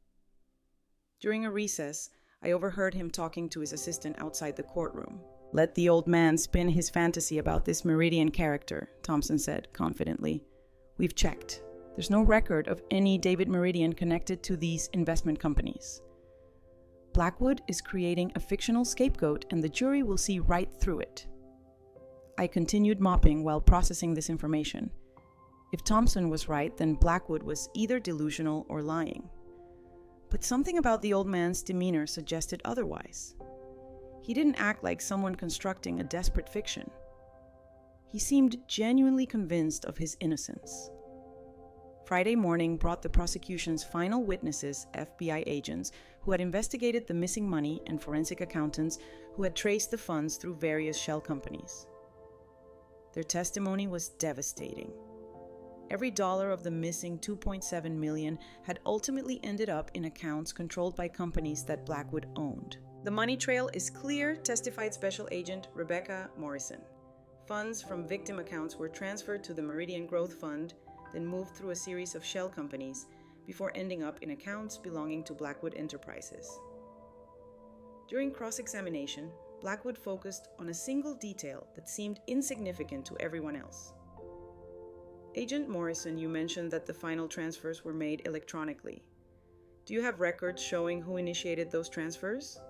During a recess, I overheard him talking to his assistant outside the courtroom. "Let the old man spin his fantasy about this Meridian character," Thompson said confidently. "We've checked. There's no record of any David Meridian connected to these investment companies. Blackwood is creating a fictional scapegoat, and the jury will see right through it." I continued mopping while processing this information. If Thompson was right, then Blackwood was either delusional or lying. But something about the old man's demeanor suggested otherwise. He didn't act like someone constructing a desperate fiction. He seemed genuinely convinced of his innocence. Friday morning brought the prosecution's final witnesses, FBI agents who had investigated the missing money and forensic accountants who had traced the funds through various shell companies. Their testimony was devastating. Every dollar of the missing $2.7 million had ultimately ended up in accounts controlled by companies that Blackwood owned. "The money trail is clear," testified Special Agent Rebecca Morrison. Funds from victim accounts were transferred to the Meridian Growth Fund, then moved through a series of shell companies before ending up in accounts belonging to Blackwood Enterprises. During cross-examination, Blackwood focused on a single detail that seemed insignificant to everyone else. "Agent Morrison, you mentioned that the final transfers were made electronically. Do you have records showing who initiated those transfers?"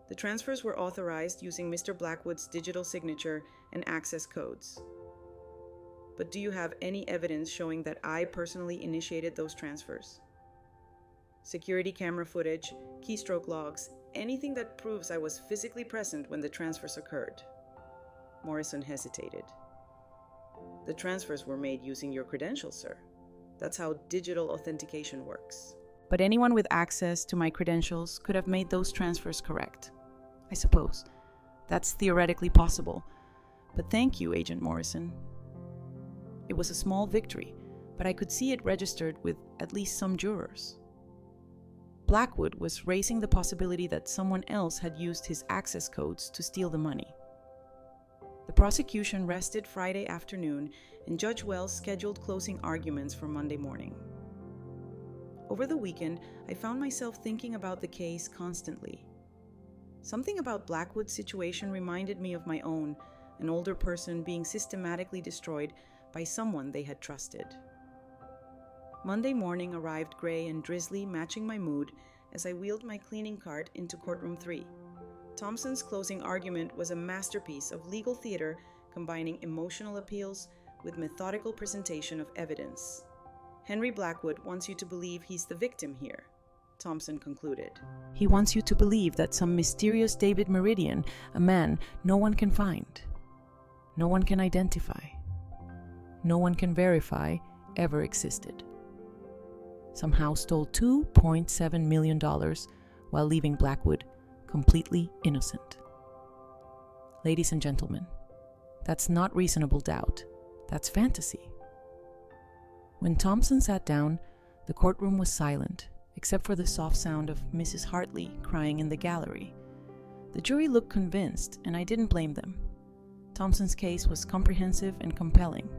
"The transfers were authorized using Mr. Blackwood's digital signature and access codes. But do you have any evidence showing that I personally initiated those transfers? Security camera footage, keystroke logs, anything that proves I was physically present when the transfers occurred?" Morrison hesitated. "The transfers were made using your credentials, sir. That's how digital authentication works." "But anyone with access to my credentials could have made those transfers correct. I suppose. That's theoretically possible. But thank you, Agent Morrison." It was a small victory, but I could see it registered with at least some jurors. Blackwood was raising the possibility that someone else had used his access codes to steal the money. The prosecution rested Friday afternoon, and Judge Wells scheduled closing arguments for Monday morning. Over the weekend, I found myself thinking about the case constantly. Something about Blackwood's situation reminded me of my own, an older person being systematically destroyed by someone they had trusted. Monday morning arrived gray and drizzly, matching my mood as I wheeled my cleaning cart into courtroom 3. Thompson's closing argument was a masterpiece of legal theater combining emotional appeals with methodical presentation of evidence. Henry Blackwood wants you to believe he's the victim here, Thompson concluded. He wants you to believe that some mysterious David Meridian, a man no one can find, no one can identify, no one can verify ever existed, somehow stole $2.7 million while leaving Blackwood completely innocent. Ladies and gentlemen, that's not reasonable doubt. That's fantasy. When Thompson sat down, the courtroom was silent, except for the soft sound of Mrs. Hartley crying in the gallery. The jury looked convinced, and I didn't blame them. Thompson's case was comprehensive and compelling.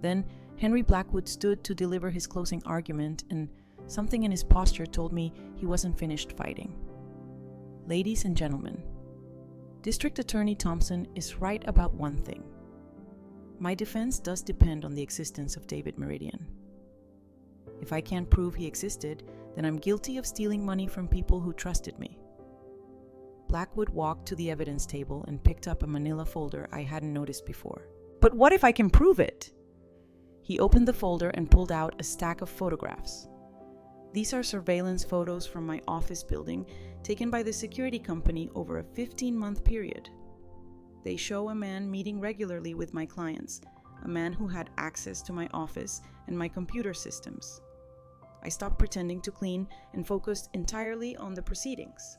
Then Henry Blackwood stood to deliver his closing argument, and something in his posture told me he wasn't finished fighting. Ladies and gentlemen, District Attorney Thompson is right about one thing. My defense does depend on the existence of David Meridian. If I can't prove he existed, then I'm guilty of stealing money from people who trusted me. Blackwood walked to the evidence table and picked up a manila folder I hadn't noticed before. But what if I can prove it? He opened the folder and pulled out a stack of photographs. These are surveillance photos from my office building taken by the security company over a 15-month period. They show a man meeting regularly with my clients, a man who had access to my office and my computer systems. I stopped pretending to clean and focused entirely on the proceedings.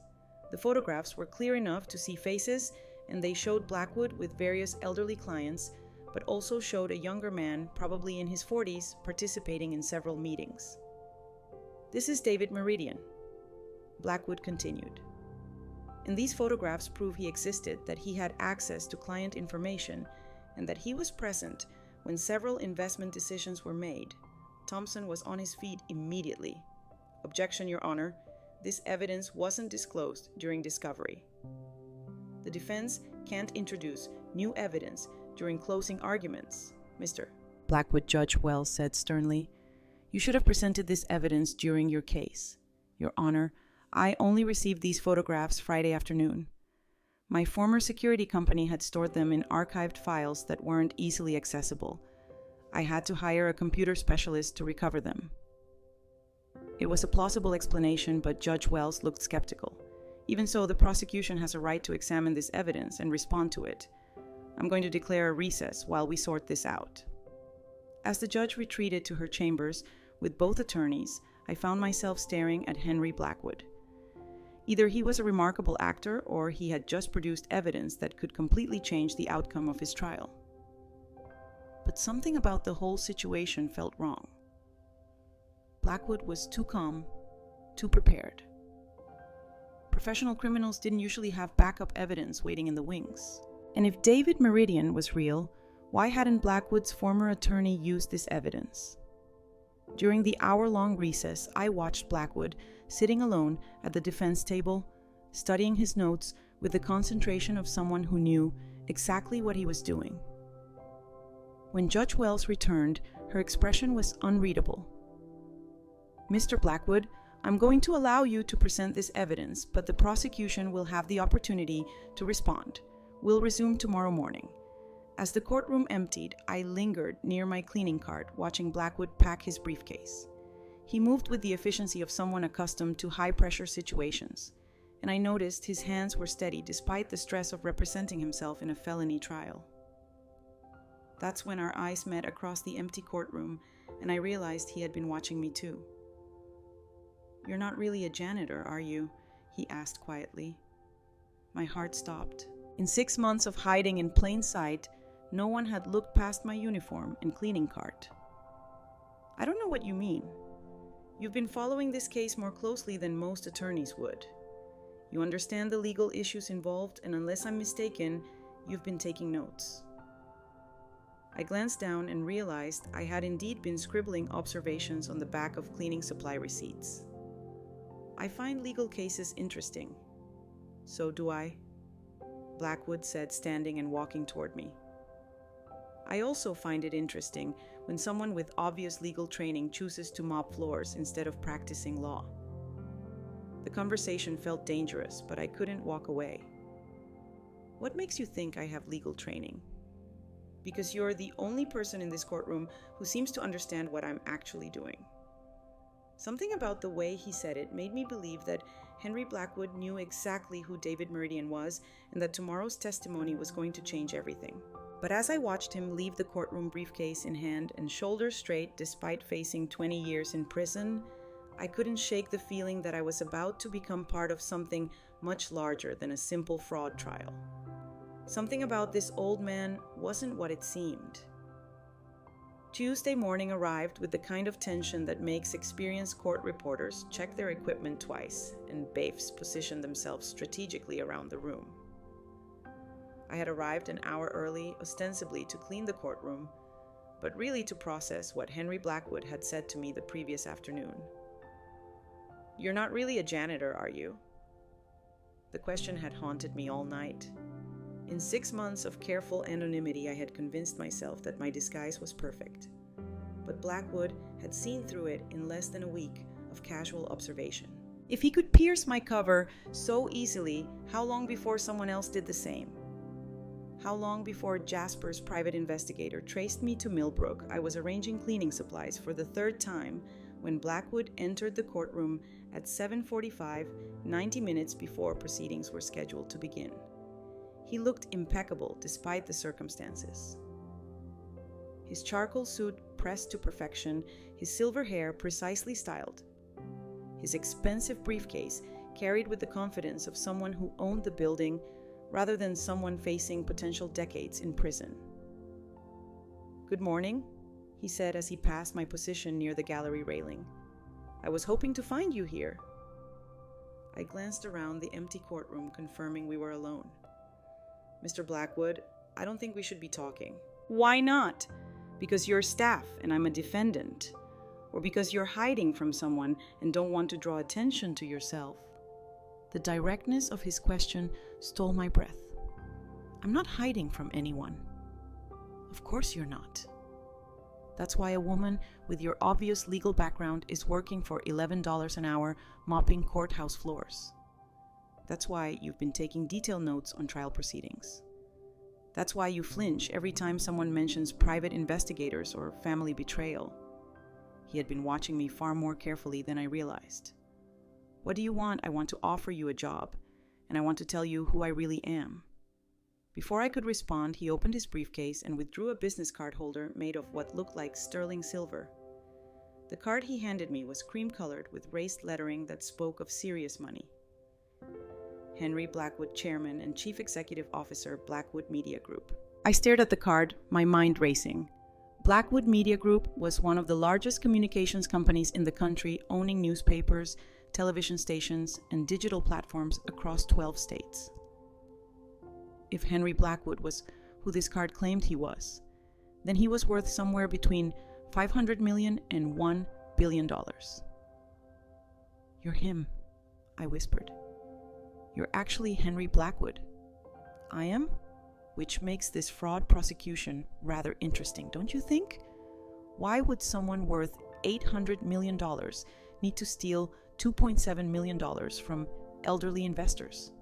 The photographs were clear enough to see faces, and they showed Blackwood with various elderly clients, but also showed a younger man, probably in his 40s, participating in several meetings. This is David Meridian, Blackwood continued. And these photographs prove he existed, that he had access to client information, and that he was present when several investment decisions were made. Thompson was on his feet immediately. Objection, Your Honor. This evidence wasn't disclosed during discovery. The defense can't introduce new evidence during closing arguments, Mr. Blackwood. Judge Wells said sternly. You should have presented this evidence during your case. Your Honor, I only received these photographs Friday afternoon. My former security company had stored them in archived files that weren't easily accessible. I had to hire a computer specialist to recover them. It was a plausible explanation, but Judge Wells looked skeptical. Even so, the prosecution has a right to examine this evidence and respond to it. I'm going to declare a recess while we sort this out. As the judge retreated to her chambers with both attorneys, I found myself staring at Henry Blackwood. Either he was a remarkable actor or he had just produced evidence that could completely change the outcome of his trial. But something about the whole situation felt wrong. Blackwood was too calm, too prepared. Professional criminals didn't usually have backup evidence waiting in the wings. And if David Meridian was real, why hadn't Blackwood's former attorney used this evidence? During the hour-long recess, I watched Blackwood sitting alone at the defense table, studying his notes with the concentration of someone who knew exactly what he was doing. When Judge Wells returned, her expression was unreadable. Mr. Blackwood, I'm going to allow you to present this evidence, but the prosecution will have the opportunity to respond. We'll resume tomorrow morning. As the courtroom emptied, I lingered near my cleaning cart, watching Blackwood pack his briefcase. He moved with the efficiency of someone accustomed to high-pressure situations, and I noticed his hands were steady despite the stress of representing himself in a felony trial. That's when our eyes met across the empty courtroom, and I realized he had been watching me too. You're not really a janitor, are you? He asked quietly. My heart stopped. In 6 months of hiding in plain sight, no one had looked past my uniform and cleaning cart. I don't know what you mean. You've been following this case more closely than most attorneys would. You understand the legal issues involved, and unless I'm mistaken, you've been taking notes. I glanced down and realized I had indeed been scribbling observations on the back of cleaning supply receipts. I find legal cases interesting. So do I, Blackwood said, standing and walking toward me. I also find it interesting when someone with obvious legal training chooses to mop floors instead of practicing law. The conversation felt dangerous, but I couldn't walk away. What makes you think I have legal training? Because you're the only person in this courtroom who seems to understand what I'm actually doing. Something about the way he said it made me believe that Henry Blackwood knew exactly who David Meridian was and that tomorrow's testimony was going to change everything. But as I watched him leave the courtroom, briefcase in hand and shoulders straight despite facing 20 years in prison, I couldn't shake the feeling that I was about to become part of something much larger than a simple fraud trial. Something about this old man wasn't what it seemed. Tuesday morning arrived with the kind of tension that makes experienced court reporters check their equipment twice and baifs position themselves strategically around the room. I had arrived an hour early, ostensibly to clean the courtroom, but really to process what Henry Blackwood had said to me the previous afternoon. "You're not really a janitor, are you?" The question had haunted me all night. In 6 months of careful anonymity, I had convinced myself that my disguise was perfect. But Blackwood had seen through it in less than a week of casual observation. If he could pierce my cover so easily, how long before someone else did the same? How long before Jasper's private investigator traced me to Millbrook, I was arranging cleaning supplies for the third time when Blackwood entered the courtroom at 7:45, 90 minutes before proceedings were scheduled to begin. He looked impeccable despite the circumstances. His charcoal suit pressed to perfection, his silver hair precisely styled. His expensive briefcase carried with the confidence of someone who owned the building rather than someone facing potential decades in prison. "Good morning," he said as he passed my position near the gallery railing. "I was hoping to find you here." I glanced around the empty courtroom, confirming we were alone. "Mr. Blackwood, I don't think we should be talking." "Why not? Because you're staff and I'm a defendant? Or because you're hiding from someone and don't want to draw attention to yourself?" The directness of his question stole my breath. "I'm not hiding from anyone." "Of course you're not. That's why a woman with your obvious legal background is working for $11 an hour mopping courthouse floors. That's why you've been taking detailed notes on trial proceedings. That's why you flinch every time someone mentions private investigators or family betrayal." He had been watching me far more carefully than I realized. "What do you want?" "I want to offer you a job, and I want to tell you who I really am." Before I could respond, he opened his briefcase and withdrew a business card holder made of what looked like sterling silver. The card he handed me was cream-colored with raised lettering that spoke of serious money. Henry Blackwood, Chairman and Chief Executive Officer, Blackwood Media Group. I stared at the card, my mind racing. Blackwood Media Group was one of the largest communications companies in the country, owning newspapers, television stations, and digital platforms across 12 states. If Henry Blackwood was who this card claimed he was, then he was worth somewhere between $500 million and $1 billion. "You're him," I whispered. "You're actually Henry Blackwood." "I am?" Which makes this fraud prosecution rather interesting, don't you think? Why would someone worth $800 million need to steal $2.7 million from elderly investors?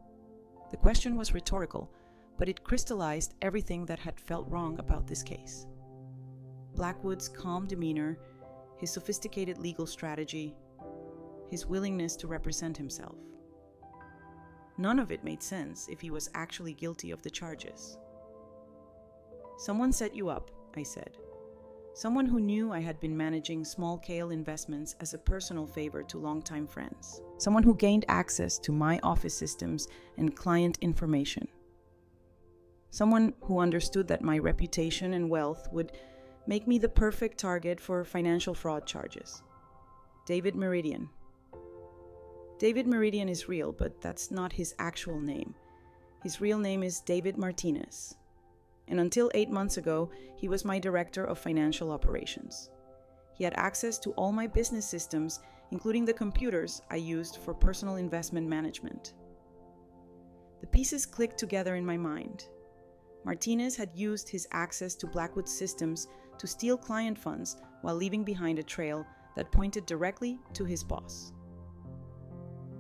The question was rhetorical, but it crystallized everything that had felt wrong about this case. Blackwood's calm demeanor, his sophisticated legal strategy, his willingness to represent himself. None of it made sense if he was actually guilty of the charges. "Someone set you up," I said. "Someone who knew I had been managing small-scale investments as a personal favor to longtime friends. Someone who gained access to my office systems and client information. Someone who understood that my reputation and wealth would make me the perfect target for financial fraud charges. David Meridian. David Meridian is real, but that's not his actual name. His real name is David Martinez. And until 8 months ago, he was my director of financial operations. He had access to all my business systems, including the computers I used for personal investment management." The pieces clicked together in my mind. Martinez had used his access to Blackwood's systems to steal client funds while leaving behind a trail that pointed directly to his boss.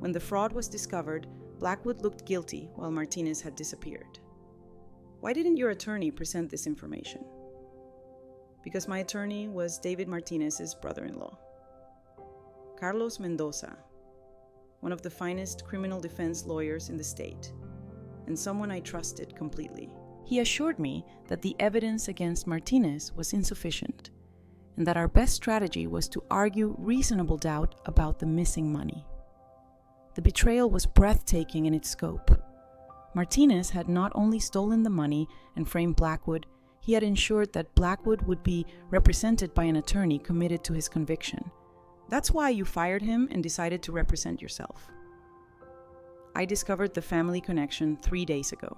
When the fraud was discovered, Blackwood looked guilty while Martinez had disappeared. Why didn't your attorney present this information? Because my attorney was David Martinez's brother-in-law. Carlos Mendoza, one of the finest criminal defense lawyers in the state, and someone I trusted completely. He assured me that the evidence against Martinez was insufficient, and that our best strategy was to argue reasonable doubt about the missing money. The betrayal was breathtaking in its scope. Martinez had not only stolen the money and framed Blackwood, he had ensured that Blackwood would be represented by an attorney committed to his conviction. That's why you fired him and decided to represent yourself. I discovered the family connection 3 days ago.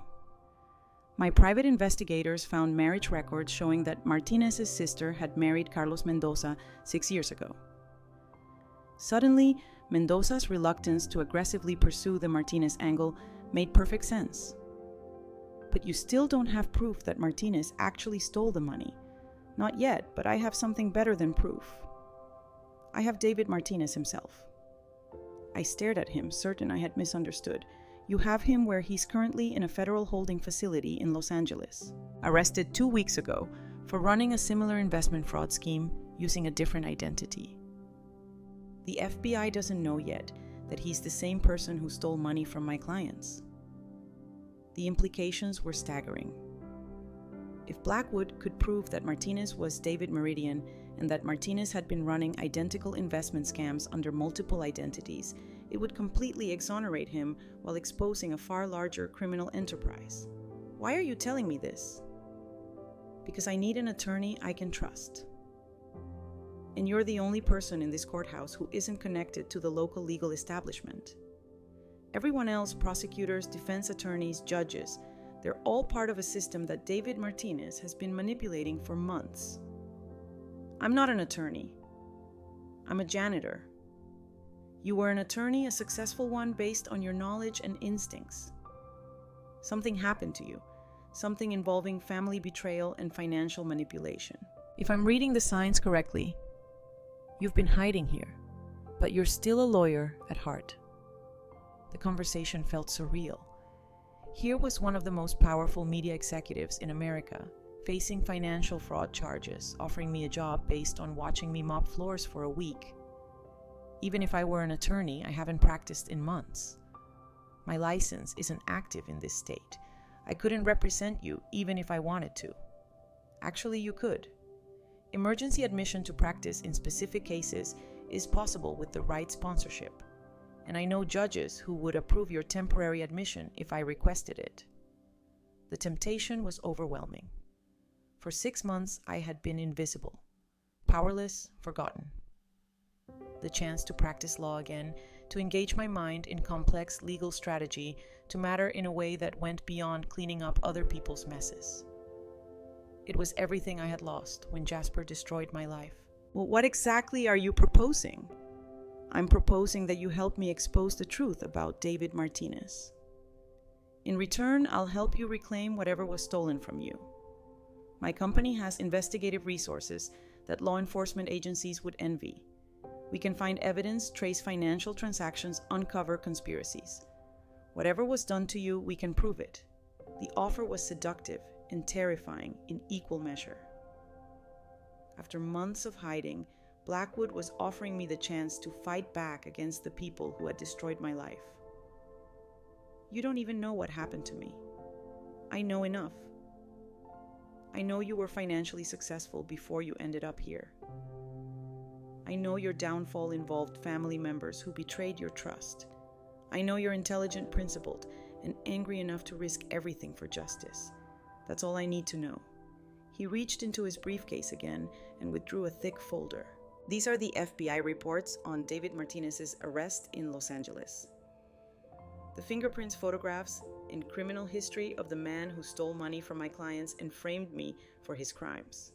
My private investigators found marriage records showing that Martinez's sister had married Carlos Mendoza 6 years ago. Suddenly, Mendoza's reluctance to aggressively pursue the Martinez angle made perfect sense. But you still don't have proof that Martinez actually stole the money. Not yet, but I have something better than proof. I have David Martinez himself. I stared at him, certain I had misunderstood. You have him where he's currently in a federal holding facility in Los Angeles, arrested 2 weeks ago for running a similar investment fraud scheme using a different identity. The FBI doesn't know yet that he's the same person who stole money from my clients. The implications were staggering. If Blackwood could prove that Martinez was David Meridian and that Martinez had been running identical investment scams under multiple identities, it would completely exonerate him while exposing a far larger criminal enterprise. Why are you telling me this? Because I need an attorney I can trust. And you're the only person in this courthouse who isn't connected to the local legal establishment. Everyone else, prosecutors, defense attorneys, judges, they're all part of a system that David Martinez has been manipulating for months. I'm not an attorney. I'm a janitor. You were an attorney, a successful one based on your knowledge and instincts. Something happened to you, something involving family betrayal and financial manipulation. If I'm reading the signs correctly, you've been hiding here, but you're still a lawyer at heart. The conversation felt surreal. Here was one of the most powerful media executives in America, facing financial fraud charges, offering me a job based on watching me mop floors for a week. Even if I were an attorney, I haven't practiced in months. My license isn't active in this state. I couldn't represent you even if I wanted to. Actually, you could. Emergency admission to practice in specific cases is possible with the right sponsorship. And I know judges who would approve your temporary admission if I requested it. The temptation was overwhelming. For 6 months, I had been invisible, powerless, forgotten. The chance to practice law again, to engage my mind in complex legal strategy, to matter in a way that went beyond cleaning up other people's messes. It was everything I had lost when Jasper destroyed my life. Well, what exactly are you proposing? I'm proposing that you help me expose the truth about David Martinez. In return, I'll help you reclaim whatever was stolen from you. My company has investigative resources that law enforcement agencies would envy. We can find evidence, trace financial transactions, uncover conspiracies. Whatever was done to you, we can prove it. The offer was seductive and terrifying in equal measure. After months of hiding, Blackwood was offering me the chance to fight back against the people who had destroyed my life. You don't even know what happened to me. I know enough. I know you were financially successful before you ended up here. I know your downfall involved family members who betrayed your trust. I know you're intelligent, principled, and angry enough to risk everything for justice. That's all I need to know. He reached into his briefcase again and withdrew a thick folder. These are the FBI reports on David Martinez's arrest in Los Angeles. The fingerprints, photographs, and criminal history of the man who stole money from my clients and framed me for his crimes.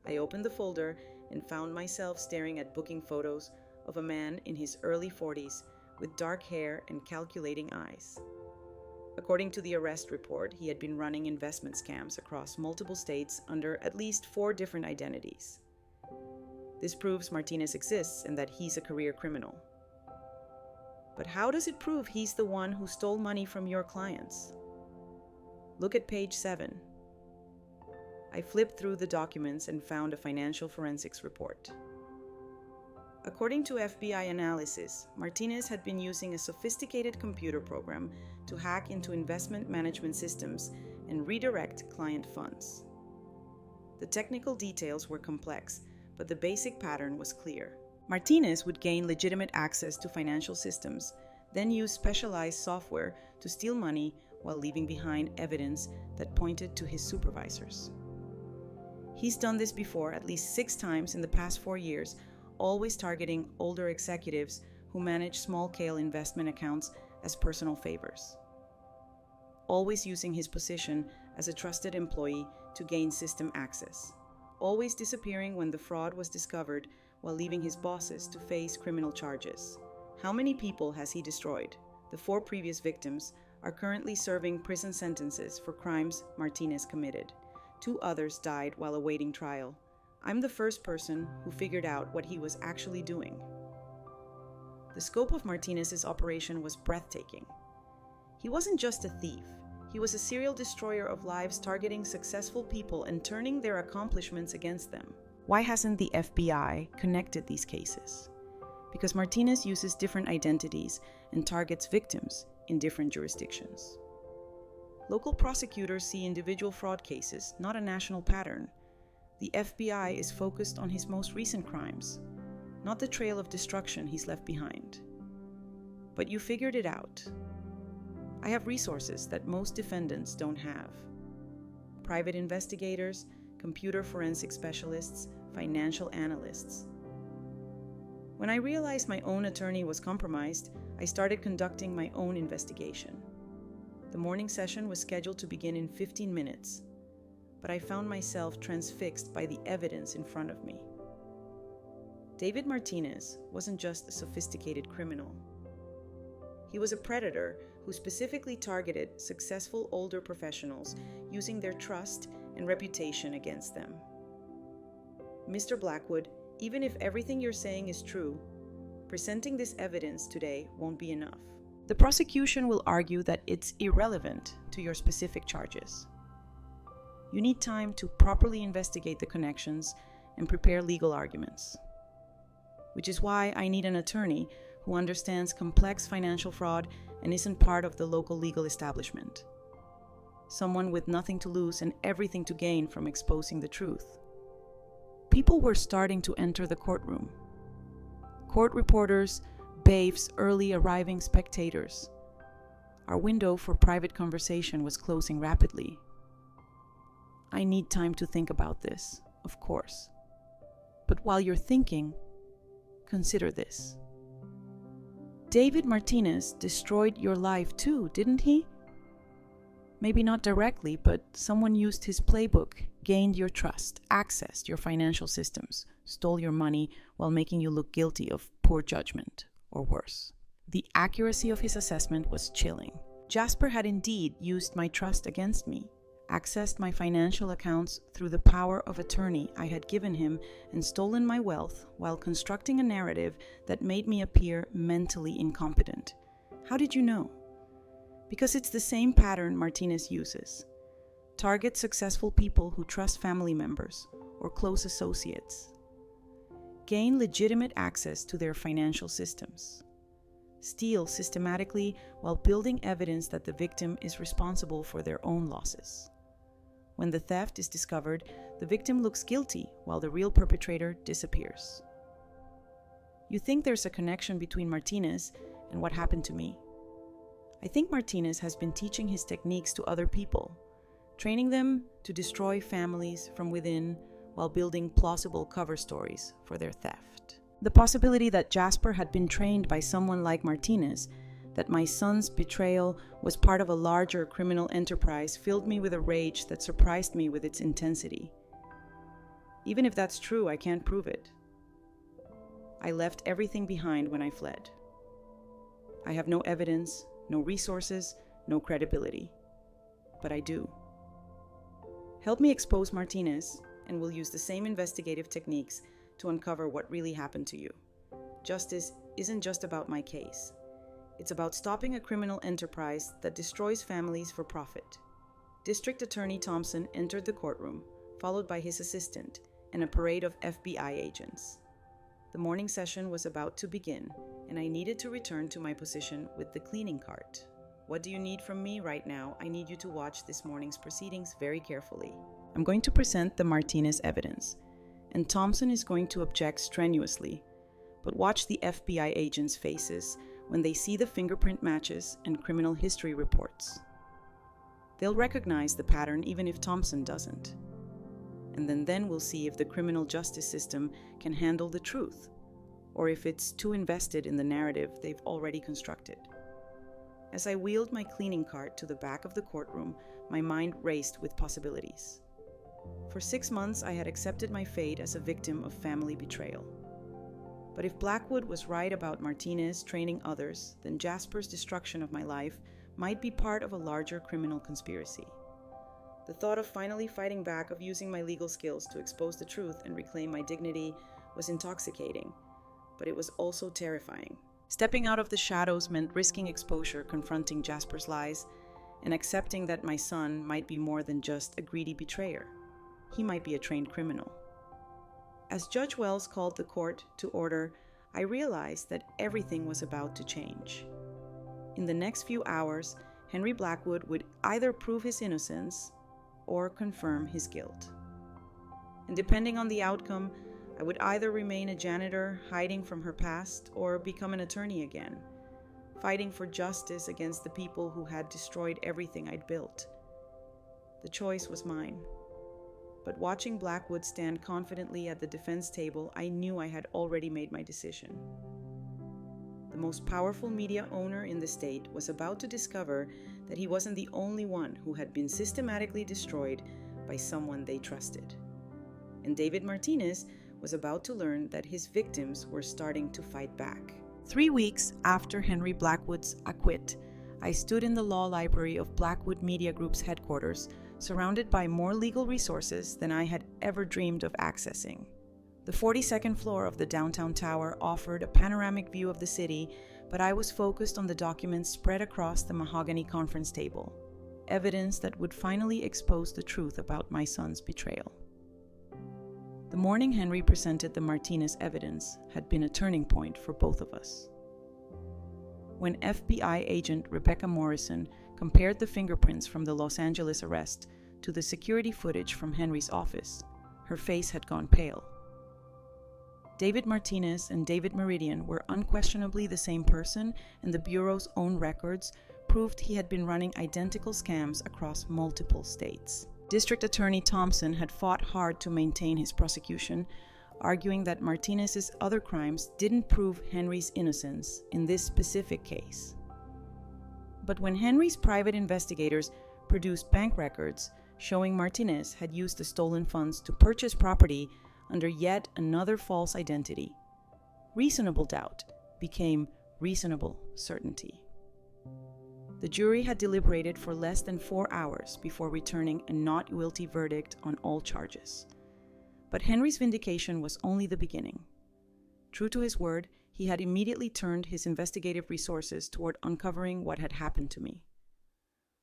I opened the folder and found myself staring at booking photos of a man in his early 40s with dark hair and calculating eyes. According to the arrest report, he had been running investment scams across multiple states under at least 4 different identities. This proves Martinez exists and that he's a career criminal. But how does it prove he's the one who stole money from your clients? Look at page 7. I flipped through the documents and found a financial forensics report. According to FBI analysis, Martinez had been using a sophisticated computer program to hack into investment management systems and redirect client funds. The technical details were complex, but the basic pattern was clear. Martinez would gain legitimate access to financial systems, then use specialized software to steal money while leaving behind evidence that pointed to his supervisors. He's done this before at least 6 times in the past 4 years, always targeting older executives who manage small-scale investment accounts as personal favors. Always using his position as a trusted employee to gain system access. Always disappearing when the fraud was discovered while leaving his bosses to face criminal charges. How many people has he destroyed? The 4 previous victims are currently serving prison sentences for crimes Martinez committed. 2 others died while awaiting trial. I'm the first person who figured out what he was actually doing. The scope of Martinez's operation was breathtaking. He wasn't just a thief. He was a serial destroyer of lives, targeting successful people and turning their accomplishments against them. Why hasn't the FBI connected these cases? Because Martinez uses different identities and targets victims in different jurisdictions. Local prosecutors see individual fraud cases, not a national pattern. The FBI is focused on his most recent crimes, not the trail of destruction he's left behind. But you figured it out. I have resources that most defendants don't have. Private investigators, computer forensic specialists, financial analysts. When I realized my own attorney was compromised, I started conducting my own investigation. The morning session was scheduled to begin in 15 minutes, but I found myself transfixed by the evidence in front of me. David Martinez wasn't just a sophisticated criminal. He was a predator who specifically targeted successful older professionals, using their trust and reputation against them. Mr. Blackwood, even if everything you're saying is true, presenting this evidence today won't be enough. The prosecution will argue that it's irrelevant to your specific charges. You need time to properly investigate the connections and prepare legal arguments. Which is why I need an attorney who understands complex financial fraud and isn't part of the local legal establishment. Someone with nothing to lose and everything to gain from exposing the truth. People were starting to enter the courtroom. Court reporters, bailiffs, early arriving spectators. Our window for private conversation was closing rapidly. I need time to think about this, of course. But while you're thinking, consider this. David Martinez destroyed your life too, didn't he? Maybe not directly, but someone used his playbook, gained your trust, accessed your financial systems, stole your money while making you look guilty of poor judgment, or worse. The accuracy of his assessment was chilling. Jasper had indeed used my trust against me, accessed my financial accounts through the power of attorney I had given him, and stolen my wealth while constructing a narrative that made me appear mentally incompetent. How did you know? Because it's the same pattern Martinez uses. Target successful people who trust family members or close associates. Gain legitimate access to their financial systems. Steal systematically while building evidence that the victim is responsible for their own losses. When the theft is discovered, the victim looks guilty while the real perpetrator disappears. You think there's a connection between Martinez and what happened to me. I think Martinez has been teaching his techniques to other people, training them to destroy families from within while building plausible cover stories for their theft. The possibility that Jasper had been trained by someone like Martinez, that my son's betrayal was part of a larger criminal enterprise, filled me with a rage that surprised me with its intensity. Even if that's true, I can't prove it. I left everything behind when I fled. I have no evidence, no resources, no credibility. But I do. Help me expose Martinez, and we'll use the same investigative techniques to uncover what really happened to you. Justice isn't just about my case. It's about stopping a criminal enterprise that destroys families for profit. District Attorney Thompson entered the courtroom, followed by his assistant and a parade of FBI agents. The morning session was about to begin, and I needed to return to my position with the cleaning cart. What do you need from me right now? I need you to watch this morning's proceedings very carefully. I'm going to present the Martinez evidence, and Thompson is going to object strenuously. But watch the FBI agents' faces when they see the fingerprint matches and criminal history reports. They'll recognize the pattern even if Thompson doesn't. And then we'll see if the criminal justice system can handle the truth, or if it's too invested in the narrative they've already constructed. As I wheeled my cleaning cart to the back of the courtroom, my mind raced with possibilities. For 6 months, I had accepted my fate as a victim of family betrayal. But if Blackwood was right about Martinez training others, then Jasper's destruction of my life might be part of a larger criminal conspiracy. The thought of finally fighting back, of using my legal skills to expose the truth and reclaim my dignity, was intoxicating, but it was also terrifying. Stepping out of the shadows meant risking exposure, confronting Jasper's lies, and accepting that my son might be more than just a greedy betrayer. He might be a trained criminal. As Judge Wells called the court to order, I realized that everything was about to change. In the next few hours, Henry Blackwood would either prove his innocence or confirm his guilt. And depending on the outcome, I would either remain a janitor hiding from her past or become an attorney again, fighting for justice against the people who had destroyed everything I'd built. The choice was mine. But watching Blackwood stand confidently at the defense table, I knew I had already made my decision. The most powerful media owner in the state was about to discover that he wasn't the only one who had been systematically destroyed by someone they trusted. And David Martinez was about to learn that his victims were starting to fight back. 3 weeks after Henry Blackwood's acquit, I stood in the law library of Blackwood Media Group's headquarters, surrounded by more legal resources than I had ever dreamed of accessing. The 42nd floor of the downtown tower offered a panoramic view of the city, but I was focused on the documents spread across the mahogany conference table, evidence that would finally expose the truth about my son's betrayal. The morning Henry presented the Martinez evidence had been a turning point for both of us. When FBI agent Rebecca Morrison compared the fingerprints from the Los Angeles arrest to the security footage from Henry's office, her face had gone pale. David Martinez and David Meridian were unquestionably the same person, and the Bureau's own records proved he had been running identical scams across multiple states. District Attorney Thompson had fought hard to maintain his prosecution, arguing that Martinez's other crimes didn't prove Henry's innocence in this specific case. But when Henry's private investigators produced bank records showing Martinez had used the stolen funds to purchase property under yet another false identity, reasonable doubt became reasonable certainty. The jury had deliberated for less than 4 hours before returning a not guilty verdict on all charges. But Henry's vindication was only the beginning. True to his word, he had immediately turned his investigative resources toward uncovering what had happened to me.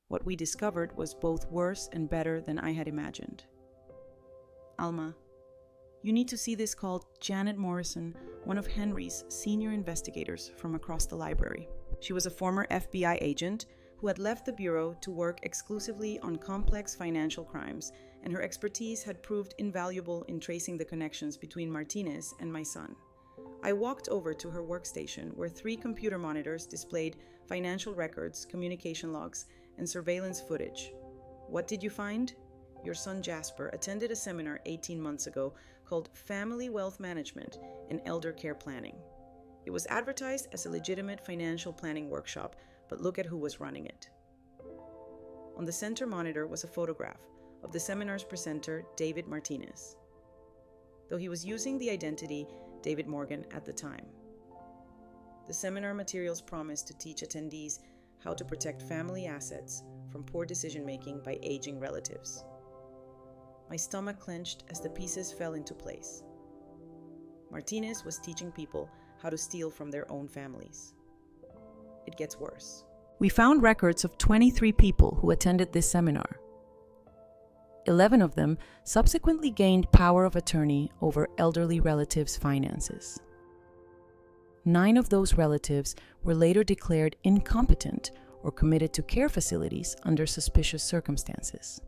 What we discovered was both worse and better than I had imagined. Alma, you need to see this, called Janet Morrison, one of Henry's senior investigators from across the library. She was a former FBI agent who had left the Bureau to work exclusively on complex financial crimes, and her expertise had proved invaluable in tracing the connections between Martinez and my son. I walked over to her workstation, where 3 computer monitors displayed financial records, communication logs, and surveillance footage. What did you find? Your son Jasper attended a seminar 18 months ago called Family Wealth Management and Elder Care Planning. It was advertised as a legitimate financial planning workshop, but look at who was running it. On the center monitor was a photograph of the seminar's presenter, David Martinez, though he was using the identity David Morgan at the time. The seminar materials promised to teach attendees how to protect family assets from poor decision-making by aging relatives. My stomach clenched as the pieces fell into place. Martinez was teaching people how to steal from their own families. it gets worse. We found records of 23 people who attended this seminar. 11 of them subsequently gained power of attorney over elderly relatives' finances. 9 of those relatives were later declared incompetent or committed to care facilities under suspicious circumstances.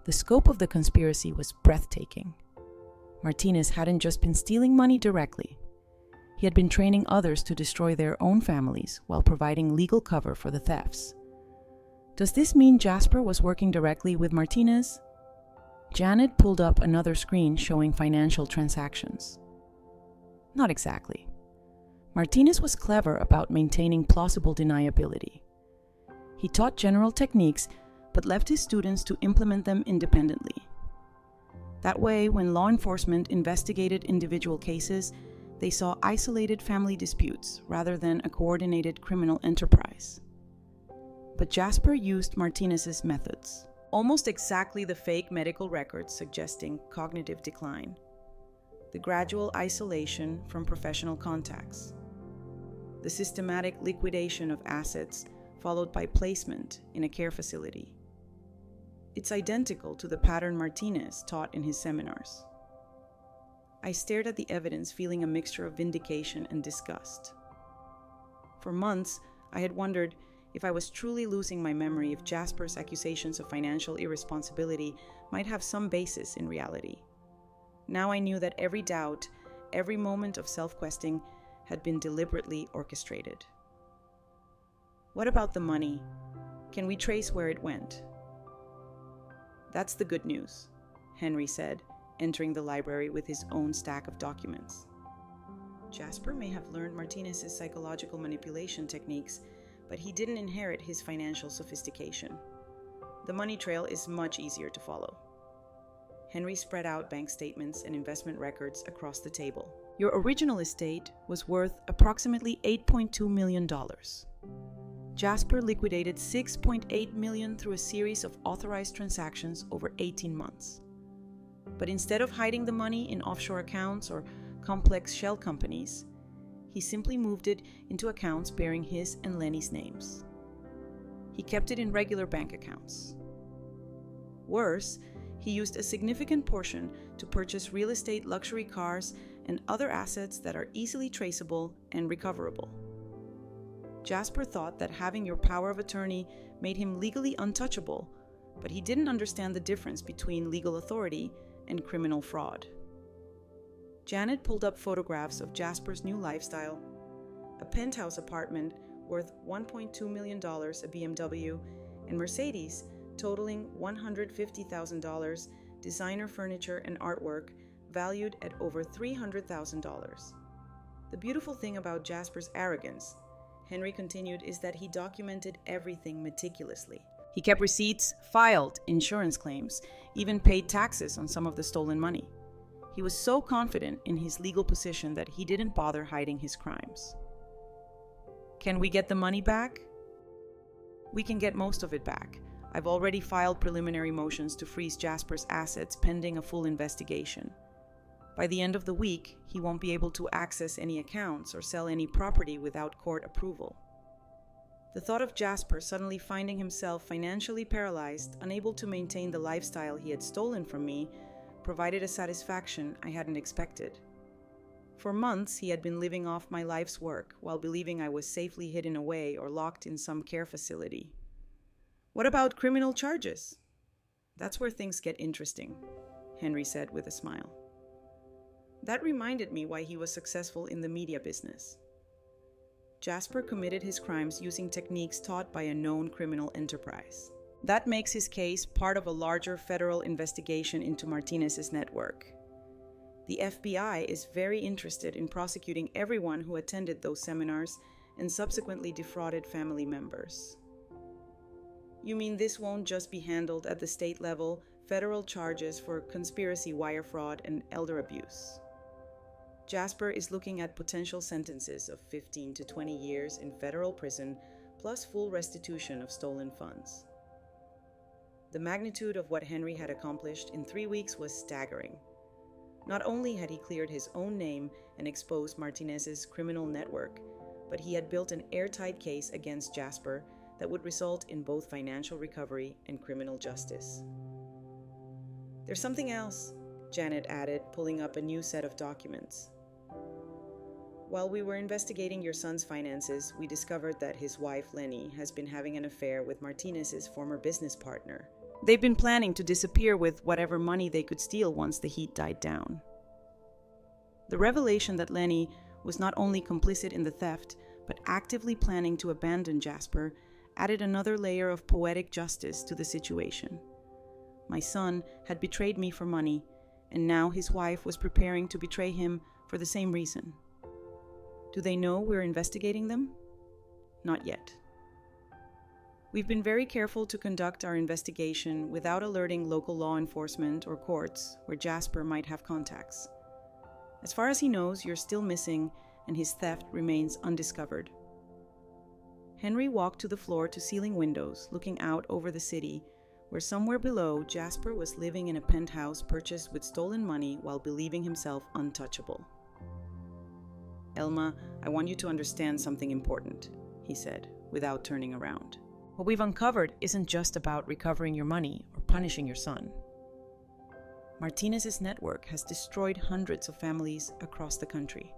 The scope of the conspiracy was breathtaking. Martinez hadn't just been stealing money directly. He had been training others to destroy their own families while providing legal cover for the thefts. Does this mean Jasper was working directly with Martinez? Janet pulled up another screen showing financial transactions. Not exactly. Martinez was clever about maintaining plausible deniability. He taught general techniques, but left his students to implement them independently. That way, when law enforcement investigated individual cases, they saw isolated family disputes rather than a coordinated criminal enterprise. But Jasper used Martinez's methods, almost exactly the fake medical records suggesting cognitive decline, the gradual isolation from professional contacts, the systematic liquidation of assets followed by placement in a care facility. It's identical to the pattern Martinez taught in his seminars. I stared at the evidence, feeling a mixture of vindication and disgust. For months, I had wondered if I was truly losing my memory, if Jasper's accusations of financial irresponsibility might have some basis in reality. Now I knew that every doubt, every moment of self-questing had been deliberately orchestrated. What about the money? Can we trace where it went? That's the good news, Henry said, entering the library with his own stack of documents. Jasper may have learned Martinez's psychological manipulation techniques, but he didn't inherit his financial sophistication. The money trail is much easier to follow. Henry spread out bank statements and investment records across the table. Your original estate was worth approximately $8.2 million. Jasper liquidated $6.8 million through a series of authorized transactions over 18 months. But instead of hiding the money in offshore accounts or complex shell companies, he simply moved it into accounts bearing his and Lenny's names. He kept it in regular bank accounts. Worse, he used a significant portion to purchase real estate, luxury cars, and other assets that are easily traceable and recoverable. Jasper thought that having your power of attorney made him legally untouchable, but he didn't understand the difference between legal authority and criminal fraud. Janet pulled up photographs of Jasper's new lifestyle: a penthouse apartment worth $1.2 million, a BMW, and Mercedes totaling $150,000, designer furniture and artwork valued at over $300,000. The beautiful thing about Jasper's arrogance, Henry continued, is that he documented everything meticulously. He kept receipts, filed insurance claims, even paid taxes on some of the stolen money. He was so confident in his legal position that he didn't bother hiding his crimes. Can we get the money back? We can get most of it back. I've already filed preliminary motions to freeze Jasper's assets pending a full investigation. By the end of the week, he won't be able to access any accounts or sell any property without court approval. The thought of Jasper suddenly finding himself financially paralyzed, unable to maintain the lifestyle he had stolen from me, provided a satisfaction I hadn't expected. For months, he had been living off my life's work while believing I was safely hidden away or locked in some care facility. What about criminal charges? That's where things get interesting, Henry said with a smile. That reminded me why he was successful in the media business. Jasper committed his crimes using techniques taught by a known criminal enterprise. That makes his case part of a larger federal investigation into Martinez's network. The FBI is very interested in prosecuting everyone who attended those seminars and subsequently defrauded family members. You mean this won't just be handled at the state level, federal charges for conspiracy, wire fraud, and elder abuse? Jasper is looking at potential sentences of 15 to 20 years in federal prison, plus full restitution of stolen funds. The magnitude of what Henry had accomplished in 3 weeks was staggering. Not only had he cleared his own name and exposed Martinez's criminal network, but he had built an airtight case against Jasper that would result in both financial recovery and criminal justice. "There's something else," Janet added, pulling up a new set of documents. "While we were investigating your son's finances, we discovered that his wife, Lenny, has been having an affair with Martinez's former business partner. They've been planning to disappear with whatever money they could steal once the heat died down." The revelation that Lenny was not only complicit in the theft, but actively planning to abandon Jasper added another layer of poetic justice to the situation. My son had betrayed me for money, and now his wife was preparing to betray him for the same reason. Do they know we're investigating them? Not yet. We've been very careful to conduct our investigation without alerting local law enforcement or courts where Jasper might have contacts. As far as he knows, you're still missing, and his theft remains undiscovered. Henry walked to the floor-to-ceiling windows, looking out over the city, where somewhere below, Jasper was living in a penthouse purchased with stolen money while believing himself untouchable. "Elma, I want you to understand something important," he said, without turning around. "What we've uncovered isn't just about recovering your money or punishing your son. Martinez's network has destroyed hundreds of families across the country.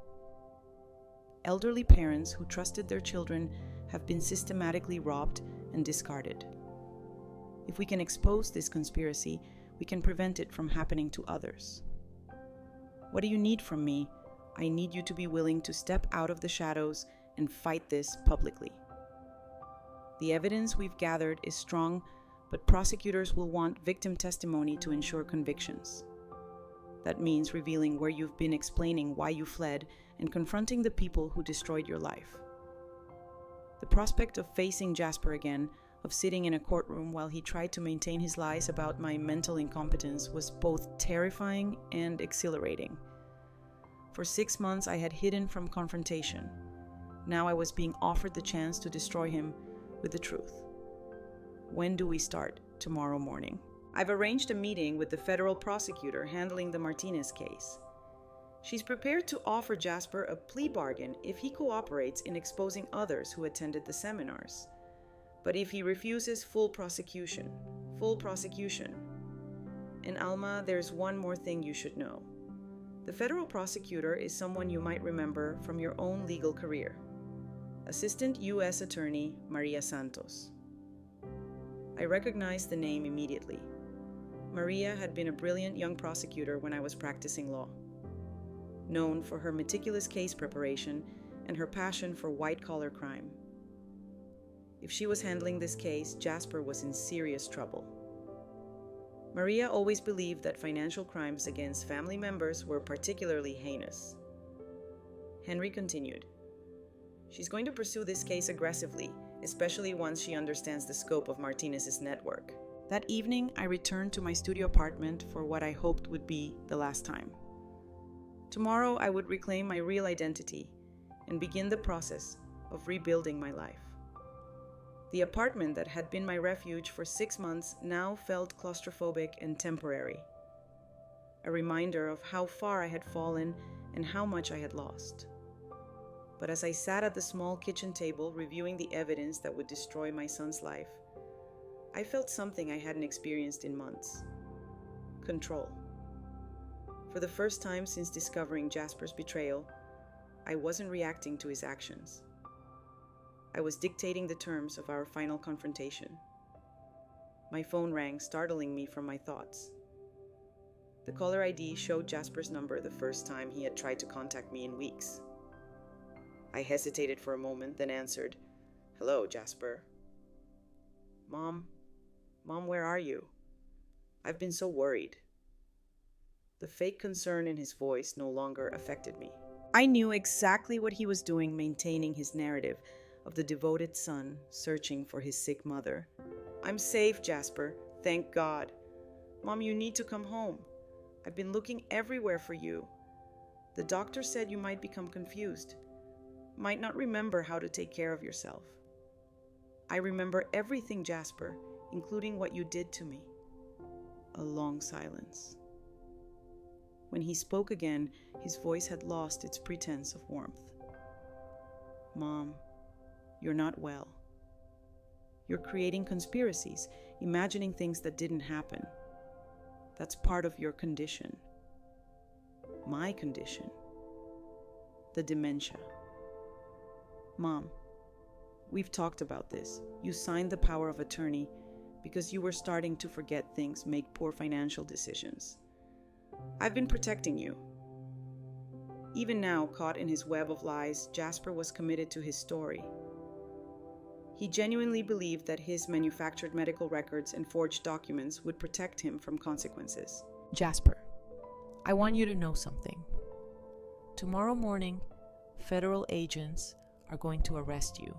Elderly parents who trusted their children have been systematically robbed and discarded. If we can expose this conspiracy, we can prevent it from happening to others. What do you need from me? I need you to be willing to step out of the shadows and fight this publicly. The evidence we've gathered is strong, but prosecutors will want victim testimony to ensure convictions. That means revealing where you've been, explaining why you fled, and confronting the people who destroyed your life. The prospect of facing Jasper again, of sitting in a courtroom while he tried to maintain his lies about my mental incompetence, was both terrifying and exhilarating. For 6 months I had hidden from confrontation. Now I was being offered the chance to destroy him with the truth. When do we start? Tomorrow morning. I've arranged a meeting with the federal prosecutor handling the Martinez case. She's prepared to offer Jasper a plea bargain if he cooperates in exposing others who attended the seminars. But if he refuses, full prosecution. Full prosecution. And Alma, there's one more thing you should know. The federal prosecutor is someone you might remember from your own legal career. Assistant U.S. Attorney Maria Santos. I recognized the name immediately. Maria had been a brilliant young prosecutor when I was practicing law. Known for her meticulous case preparation and her passion for white-collar crime. If she was handling this case, Jasper was in serious trouble. Maria always believed that financial crimes against family members were particularly heinous. Henry continued. She's going to pursue this case aggressively, especially once she understands the scope of Martinez's network. That evening, I returned to my studio apartment for what I hoped would be the last time. Tomorrow, I would reclaim my real identity and begin the process of rebuilding my life. The apartment that had been my refuge for 6 months now felt claustrophobic and temporary. A reminder of how far I had fallen and how much I had lost. But as I sat at the small kitchen table reviewing the evidence that would destroy my son's life, I felt something I hadn't experienced in months. Control. For the first time since discovering Jasper's betrayal, I wasn't reacting to his actions. I was dictating the terms of our final confrontation. My phone rang, startling me from my thoughts. The caller ID showed Jasper's number the first time he had tried to contact me in weeks. I hesitated for a moment, then answered, "Hello, Jasper." Mom, where are you? I've been so worried." The fake concern in his voice no longer affected me. I knew exactly what he was doing, maintaining his narrative of the devoted son searching for his sick mother. "I'm safe, Jasper. Thank God. Mom, you need to come home. I've been looking everywhere for you. The doctor said you might become confused, might not remember how to take care of yourself." "I remember everything, Jasper, including what you did to me." A long silence. When he spoke again, his voice had lost its pretense of warmth. Mom, you're not well. You're creating conspiracies, imagining things that didn't happen. That's part of your condition. My condition. The dementia. Mom, we've talked about this. You signed the power of attorney because you were starting to forget things, make poor financial decisions. I've been protecting you. Even now, caught in his web of lies, Jasper was committed to his story. He genuinely believed that his manufactured medical records and forged documents would protect him from consequences. Jasper, I want you to know something. Tomorrow morning, federal agents are going to arrest you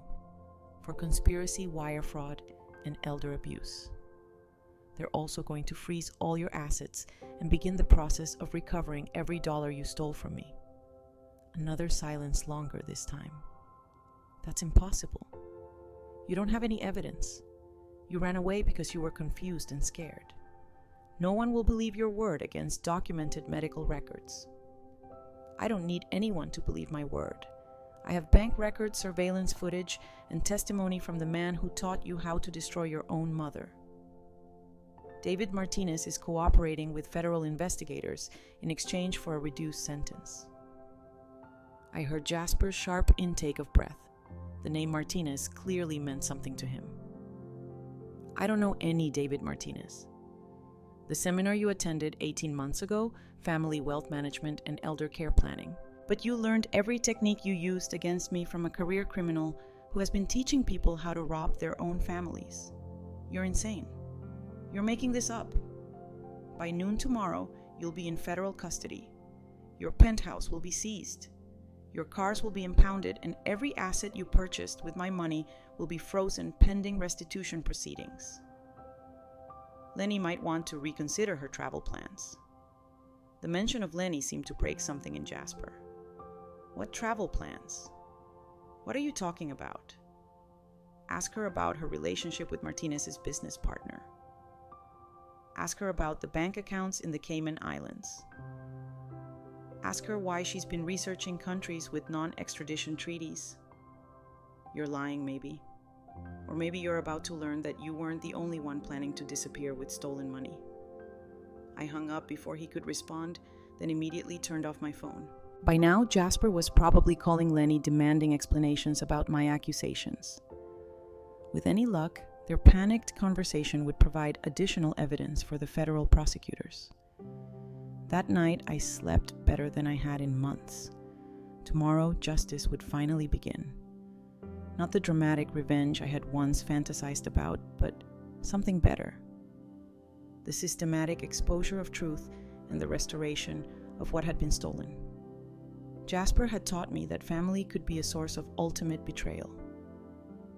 for conspiracy, wire fraud, and elder abuse. They're also going to freeze all your assets and begin the process of recovering every dollar you stole from me. Another silence longer this time. That's impossible. You don't have any evidence. You ran away because you were confused and scared. No one will believe your word against documented medical records. I don't need anyone to believe my word. I have bank records, surveillance footage, and testimony from the man who taught you how to destroy your own mother. David Martinez is cooperating with federal investigators in exchange for a reduced sentence. I heard Jasper's sharp intake of breath. The name Martinez clearly meant something to him. I don't know any David Martinez. The seminar you attended 18 months ago, Family Wealth Management and Elder Care Planning. But you learned every technique you used against me from a career criminal who has been teaching people how to rob their own families. You're insane. You're making this up. By noon tomorrow, you'll be in federal custody. Your penthouse will be seized. Your cars will be impounded, and every asset you purchased with my money will be frozen pending restitution proceedings. Lenny might want to reconsider her travel plans. The mention of Lenny seemed to break something in Jasper. What travel plans? What are you talking about? Ask her about her relationship with Martinez's business partner. Ask her about the bank accounts in the Cayman Islands. Ask her why she's been researching countries with non-extradition treaties. You're lying, maybe. Or maybe you're about to learn that you weren't the only one planning to disappear with stolen money. I hung up before he could respond, then immediately turned off my phone. By now, Jasper was probably calling Lenny demanding explanations about my accusations. With any luck, their panicked conversation would provide additional evidence for the federal prosecutors. That night, I slept better than I had in months. Tomorrow, justice would finally begin. Not the dramatic revenge I had once fantasized about, but something better. The systematic exposure of truth and the restoration of what had been stolen. Jasper had taught me that family could be a source of ultimate betrayal.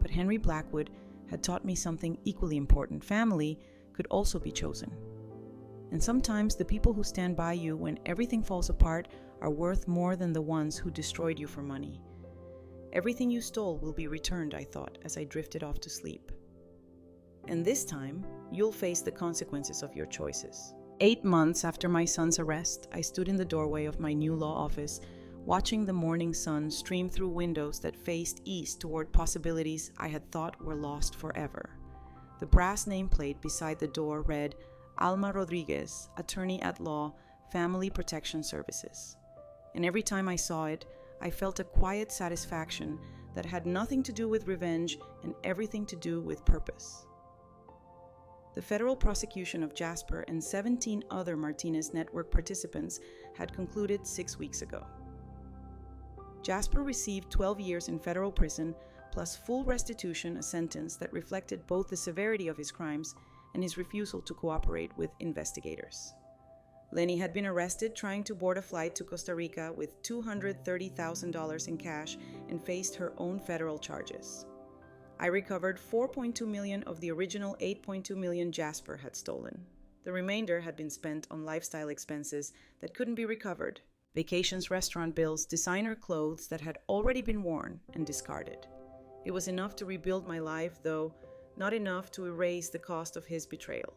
But Henry Blackwood had taught me something equally important. Family could also be chosen. And sometimes the people who stand by you when everything falls apart are worth more than the ones who destroyed you for money. Everything you stole will be returned, I thought, as I drifted off to sleep. And this time, you'll face the consequences of your choices. 8 months after my son's arrest, I stood in the doorway of my new law office, watching the morning sun stream through windows that faced east toward possibilities I had thought were lost forever. The brass nameplate beside the door read, Alma Rodriguez, Attorney at Law, Family Protection Services. And every time I saw it, I felt a quiet satisfaction that had nothing to do with revenge and everything to do with purpose. The federal prosecution of Jasper and 17 other Martinez Network participants had concluded 6 weeks ago. Jasper received 12 years in federal prison, plus full restitution, a sentence that reflected both the severity of his crimes and his refusal to cooperate with investigators. Lenny had been arrested trying to board a flight to Costa Rica with $230,000 in cash and faced her own federal charges. I recovered $4.2 million of the original $8.2 million Jasper had stolen. The remainder had been spent on lifestyle expenses that couldn't be recovered. Vacations, restaurant bills, designer clothes that had already been worn and discarded. It was enough to rebuild my life, though not enough to erase the cost of his betrayal.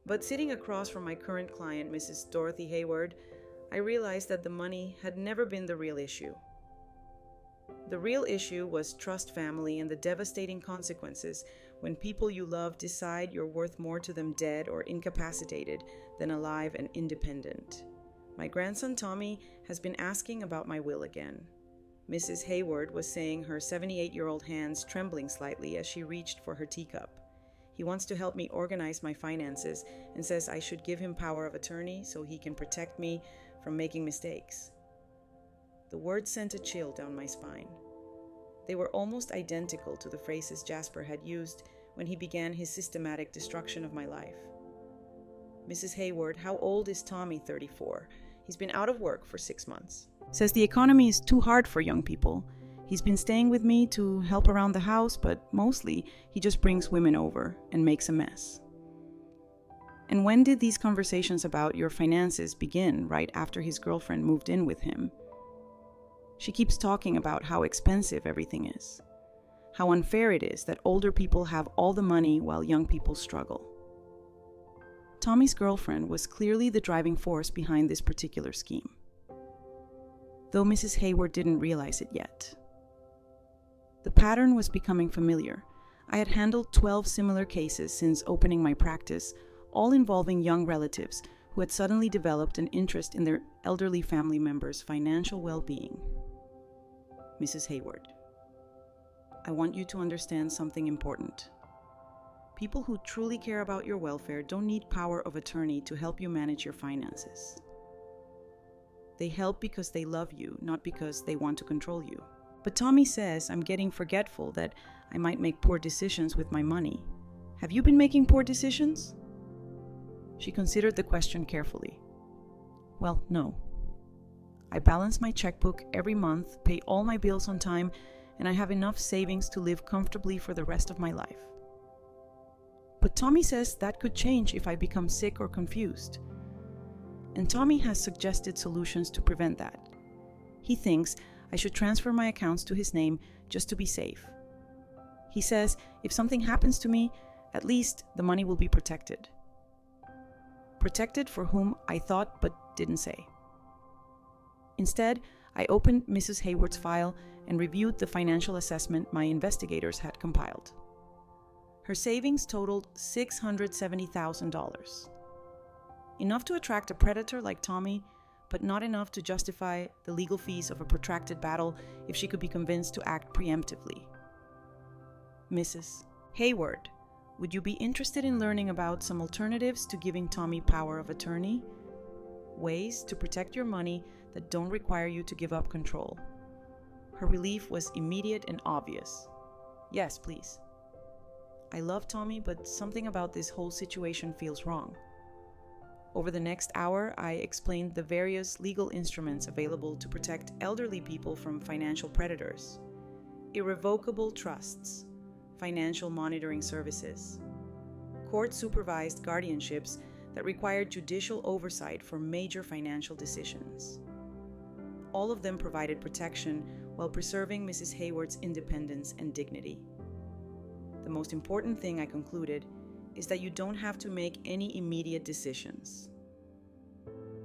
But sitting across from my current client, Mrs. Dorothy Hayward, I realized that the money had never been the real issue. The real issue was trust family and the devastating consequences when people you love decide you're worth more to them dead or incapacitated than alive and independent. My grandson Tommy has been asking about my will again. Mrs. Hayward was saying, her 78-year-old hands trembling slightly as she reached for her teacup. He wants to help me organize my finances and says I should give him power of attorney so he can protect me from making mistakes. The words sent a chill down my spine. They were almost identical to the phrases Jasper had used when he began his systematic destruction of my life. Mrs. Hayward, how old is Tommy? 34. He's been out of work for 6 months. Says the economy is too hard for young people. He's been staying with me to help around the house, but mostly he just brings women over and makes a mess. And when did these conversations about your finances begin? Right after his girlfriend moved in with him. She keeps talking about how expensive everything is, how unfair it is that older people have all the money while young people struggle. Tommy's girlfriend was clearly the driving force behind this particular scheme, though Mrs. Hayward didn't realize it yet. The pattern was becoming familiar. I had handled 12 similar cases since opening my practice, all involving young relatives who had suddenly developed an interest in their elderly family members' financial well-being. Mrs. Hayward, I want you to understand something important. People who truly care about your welfare don't need power of attorney to help you manage your finances. They help because they love you, not because they want to control you. But Tommy says I'm getting forgetful, that I might make poor decisions with my money. Have you been making poor decisions? She considered the question carefully. Well, no. I balance my checkbook every month, pay all my bills on time, and I have enough savings to live comfortably for the rest of my life. But Tommy says that could change if I become sick or confused. And Tommy has suggested solutions to prevent that. He thinks I should transfer my accounts to his name just to be safe. He says if something happens to me, at least the money will be protected. Protected for whom, I thought, but didn't say. Instead, I opened Mrs. Hayward's file and reviewed the financial assessment my investigators had compiled. Her savings totaled $670,000. Enough to attract a predator like Tommy, but not enough to justify the legal fees of a protracted battle if she could be convinced to act preemptively. Mrs. Hayward, would you be interested in learning about some alternatives to giving Tommy power of attorney? Ways to protect your money that don't require you to give up control. Her relief was immediate and obvious. Yes, please. I love Tommy, but something about this whole situation feels wrong. Over the next hour, I explained the various legal instruments available to protect elderly people from financial predators. Irrevocable trusts, financial monitoring services, court-supervised guardianships that required judicial oversight for major financial decisions. All of them provided protection while preserving Mrs. Hayward's independence and dignity. The most important thing, I concluded, is that you don't have to make any immediate decisions.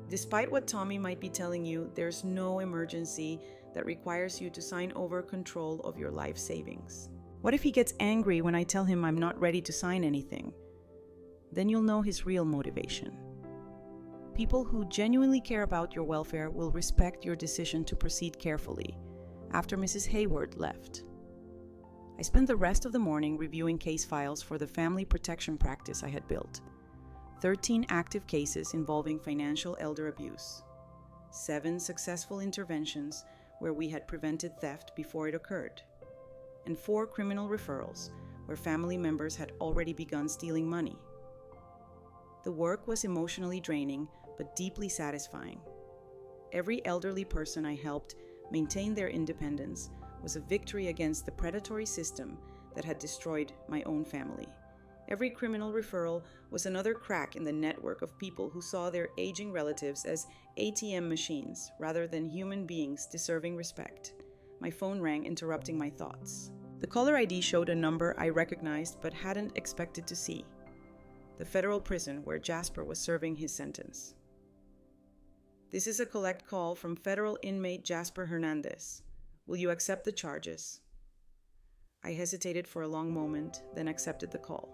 Despite what Tommy might be telling you, there's no emergency that requires you to sign over control of your life savings. What if he gets angry when I tell him I'm not ready to sign anything? Then you'll know his real motivation. People who genuinely care about your welfare will respect your decision to proceed carefully. After Mrs. Hayward left, I spent the rest of the morning reviewing case files for the family protection practice I had built. 13 active cases involving financial elder abuse. 7 successful interventions where we had prevented theft before it occurred. And 4 criminal referrals where family members had already begun stealing money. The work was emotionally draining, but deeply satisfying. Every elderly person I helped maintain their independence was a victory against the predatory system that had destroyed my own family. Every criminal referral was another crack in the network of people who saw their aging relatives as ATM machines rather than human beings deserving respect. My phone rang, interrupting my thoughts. The caller ID showed a number I recognized but hadn't expected to see. The federal prison where Jasper was serving his sentence. This is a collect call from federal inmate Jasper Hernandez. Will you accept the charges? I hesitated for a long moment, then accepted the call.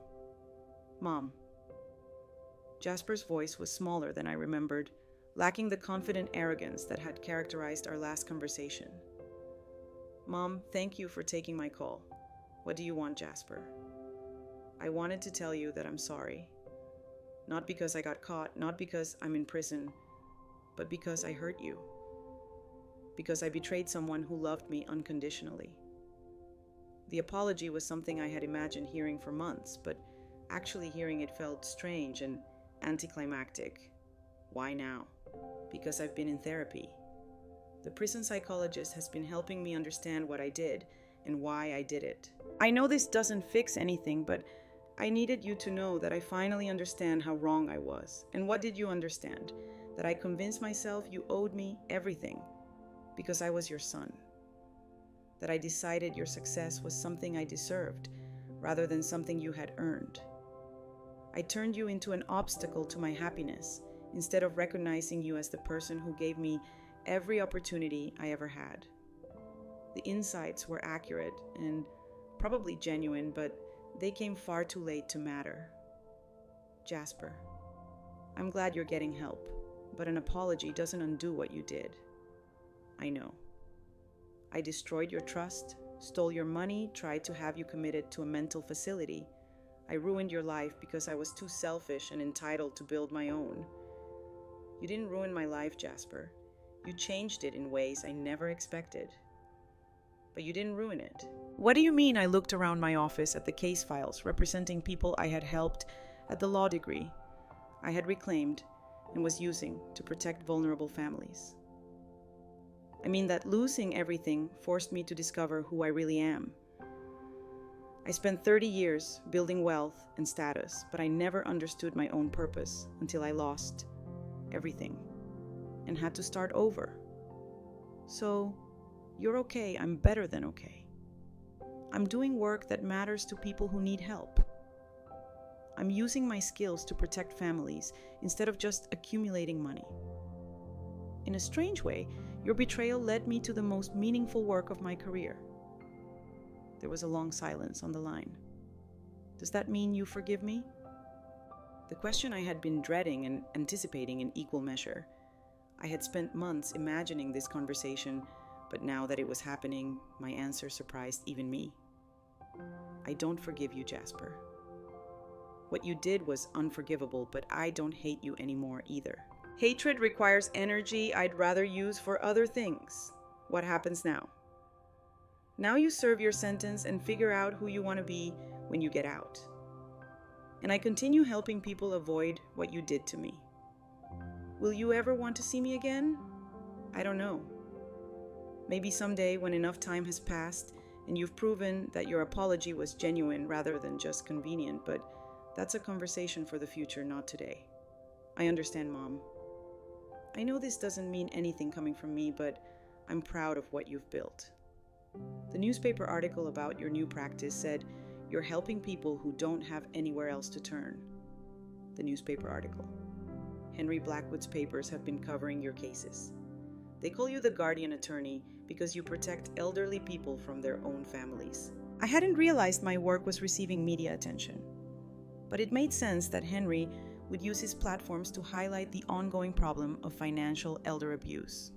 Mom. Jasper's voice was smaller than I remembered, lacking the confident arrogance that had characterized our last conversation. Mom, thank you for taking my call. What do you want, Jasper? I wanted to tell you that I'm sorry. Not because I got caught, not because I'm in prison, but because I hurt you. Because I betrayed someone who loved me unconditionally. The apology was something I had imagined hearing for months, but actually hearing it felt strange and anticlimactic. Why now? Because I've been in therapy. The prison psychologist has been helping me understand what I did and why I did it. I know this doesn't fix anything, but I needed you to know that I finally understand how wrong I was. And what did you understand? That I convinced myself you owed me everything because I was your son. That I decided your success was something I deserved rather than something you had earned. I turned you into an obstacle to my happiness instead of recognizing you as the person who gave me every opportunity I ever had. The insights were accurate and probably genuine, but they came far too late to matter. Jasper, I'm glad you're getting help, but an apology doesn't undo what you did. I know. I destroyed your trust, stole your money, tried to have you committed to a mental facility. I ruined your life because I was too selfish and entitled to build my own. You didn't ruin my life, Jasper. You changed it in ways I never expected. But you didn't ruin it. What do you mean? I looked around my office at the case files representing people I had helped at the law degree I had reclaimed and was using to protect vulnerable families. I mean that losing everything forced me to discover who I really am. I spent 30 years building wealth and status, but I never understood my own purpose until I lost everything and had to start over. So, you're okay. I'm better than okay. I'm doing work that matters to people who need help. I'm using my skills to protect families instead of just accumulating money. In a strange way, your betrayal led me to the most meaningful work of my career. There was a long silence on the line. Does that mean you forgive me? The question I had been dreading and anticipating in equal measure. I had spent months imagining this conversation, but now that it was happening, my answer surprised even me. I don't forgive you, Jasper. What you did was unforgivable, but I don't hate you anymore either. Hatred requires energy I'd rather use for other things. What happens now? Now you serve your sentence and figure out who you want to be when you get out. And I continue helping people avoid what you did to me. Will you ever want to see me again? I don't know. Maybe someday when enough time has passed and you've proven that your apology was genuine rather than just convenient, but that's a conversation for the future, not today. I understand, Mom. I know this doesn't mean anything coming from me, but I'm proud of what you've built. The newspaper article about your new practice said you're helping people who don't have anywhere else to turn. The newspaper article. Henry Blackwood's papers have been covering your cases. They call you the guardian attorney because you protect elderly people from their own families. I hadn't realized my work was receiving media attention, but it made sense that Henry would use his platforms to highlight the ongoing problem of financial elder abuse.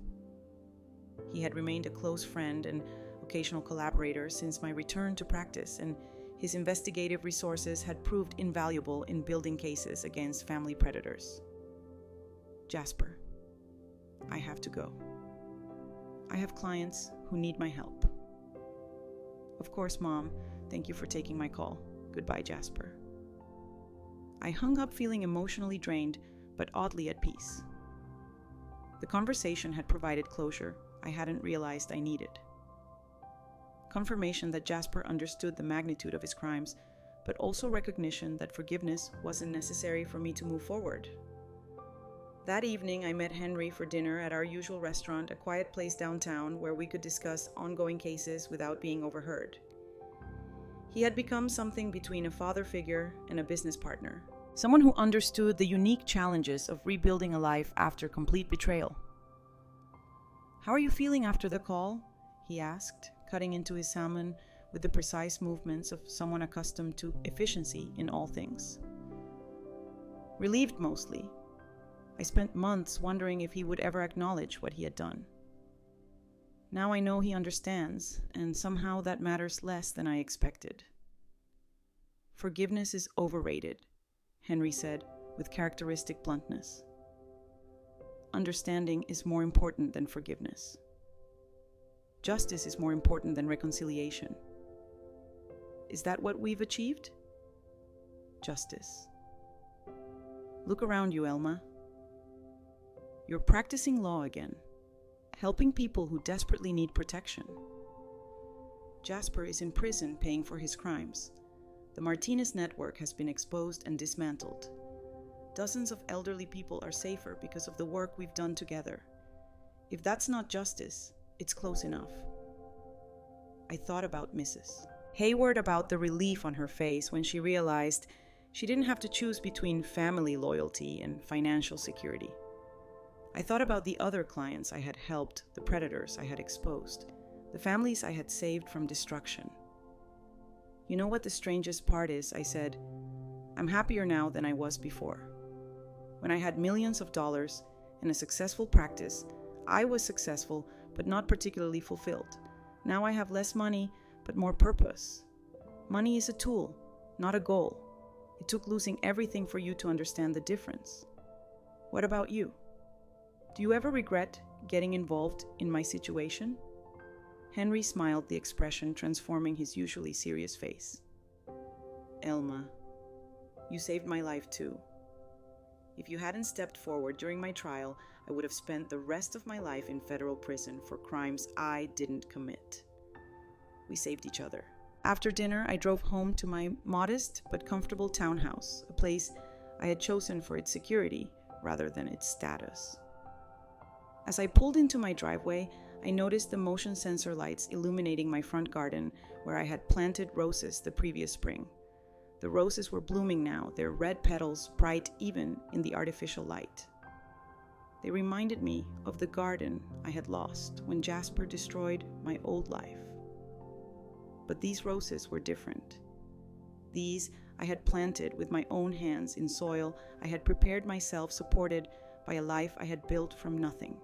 He had remained a close friend and occasional collaborator since my return to practice, and his investigative resources had proved invaluable in building cases against family predators. Jasper, I have to go. I have clients who need my help. Of course, Mom, thank you for taking my call. Goodbye, Jasper. I hung up feeling emotionally drained, but oddly at peace. The conversation had provided closure I hadn't realized I needed. Confirmation that Jasper understood the magnitude of his crimes, but also recognition that forgiveness wasn't necessary for me to move forward. That evening, I met Henry for dinner at our usual restaurant, a quiet place downtown where we could discuss ongoing cases without being overheard. He had become something between a father figure and a business partner, someone who understood the unique challenges of rebuilding a life after complete betrayal. "How are you feeling after the call?" he asked, cutting into his salmon with the precise movements of someone accustomed to efficiency in all things. Relieved mostly. I spent months wondering if he would ever acknowledge what he had done. Now I know he understands, and somehow that matters less than I expected. Forgiveness is overrated, Henry said with characteristic bluntness. Understanding is more important than forgiveness. Justice is more important than reconciliation. Is that what we've achieved? Justice. Look around you, Elma. You're practicing law again, helping people who desperately need protection. Jasper is in prison paying for his crimes. The Martinez network has been exposed and dismantled. Dozens of elderly people are safer because of the work we've done together. If that's not justice, it's close enough. I thought about Mrs. Hayward, about the relief on her face when she realized she didn't have to choose between family loyalty and financial security. I thought about the other clients I had helped, the predators I had exposed, the families I had saved from destruction. You know what the strangest part is, I said. I'm happier now than I was before. When I had millions of dollars and a successful practice, I was successful but not particularly fulfilled. Now I have less money but more purpose. Money is a tool, not a goal. It took losing everything for you to understand the difference. What about you? Do you ever regret getting involved in my situation? Henry smiled, the expression transforming his usually serious face. Elma, you saved my life too. If you hadn't stepped forward during my trial, I would have spent the rest of my life in federal prison for crimes I didn't commit. We saved each other. After dinner, I drove home to my modest but comfortable townhouse, a place I had chosen for its security rather than its status. As I pulled into my driveway, I noticed the motion sensor lights illuminating my front garden where I had planted roses the previous spring. The roses were blooming now, their red petals bright even in the artificial light. They reminded me of the garden I had lost when Jasper destroyed my old life. But these roses were different. These I had planted with my own hands in soil I had prepared myself, supported by a life I had built from nothing.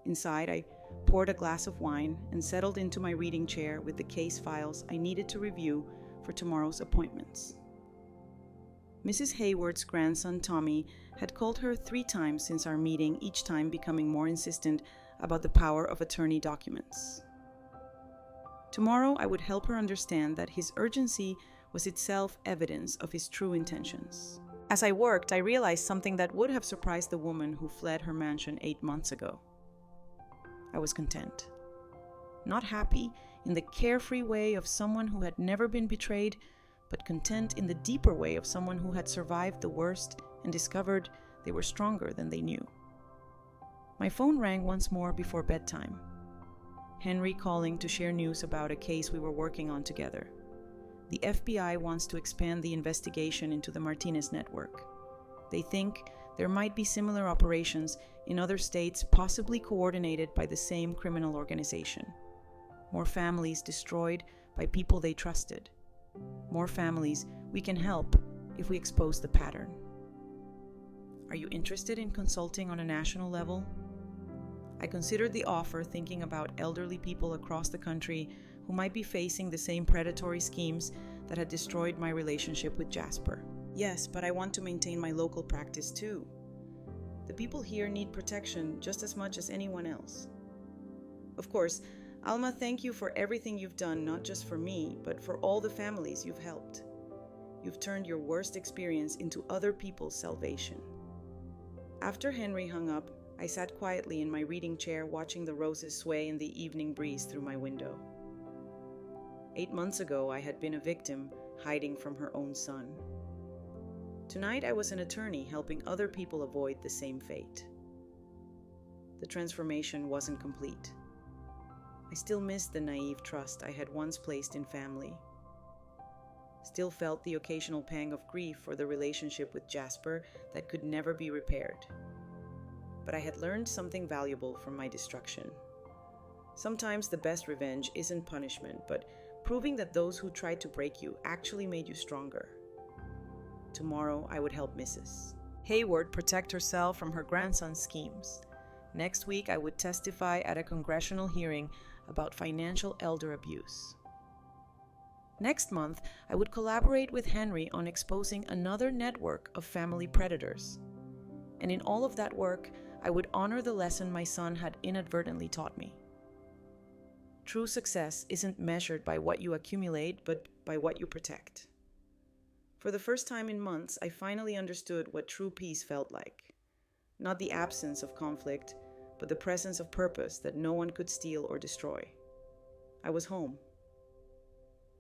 Inside, I poured a glass of wine and settled into my reading chair with the case files I needed to review for tomorrow's appointments. Mrs. Hayward's grandson, Tommy, had called her 3 times since our meeting, each time becoming more insistent about the power of attorney documents. Tomorrow, I would help her understand that his urgency was itself evidence of his true intentions. As I worked, I realized something that would have surprised the woman who fled her mansion 8 months ago. I was content. Not happy in the carefree way of someone who had never been betrayed, but content in the deeper way of someone who had survived the worst and discovered they were stronger than they knew. My phone rang once more before bedtime. Henry calling to share news about a case we were working on together. The FBI wants to expand the investigation into the Martinez network. They think there might be similar operations in other states, possibly coordinated by the same criminal organization. More families destroyed by people they trusted. More families we can help if we expose the pattern. Are you interested in consulting on a national level? I considered the offer, thinking about elderly people across the country who might be facing the same predatory schemes that had destroyed my relationship with Jasper. Yes, but I want to maintain my local practice too. The people here need protection just as much as anyone else. Of course, Alma, thank you for everything you've done, not just for me, but for all the families you've helped. You've turned your worst experience into other people's salvation. After Henry hung up, I sat quietly in my reading chair, watching the roses sway in the evening breeze through my window. 8 months ago, I had been a victim, hiding from her own son. Tonight, I was an attorney helping other people avoid the same fate. The transformation wasn't complete. I still missed the naive trust I had once placed in family. Still felt the occasional pang of grief for the relationship with Jasper that could never be repaired. But I had learned something valuable from my destruction. Sometimes the best revenge isn't punishment, but proving that those who tried to break you actually made you stronger. Tomorrow, I would help Mrs. Hayward protect herself from her grandson's schemes. Next week, I would testify at a congressional hearing about financial elder abuse. Next month, I would collaborate with Henry on exposing another network of family predators. And in all of that work, I would honor the lesson my son had inadvertently taught me. True success isn't measured by what you accumulate, but by what you protect. For the first time in months, I finally understood what true peace felt like. Not the absence of conflict, but the presence of purpose that no one could steal or destroy. I was home.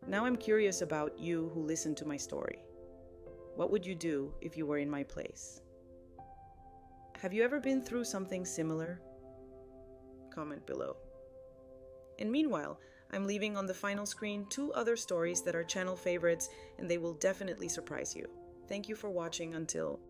Now I'm curious about you who listened to my story. What would you do if you were in my place? Have you ever been through something similar? Comment below. And meanwhile, I'm leaving on the final screen 2 other stories that are channel favorites, and they will definitely surprise you. Thank you for watching until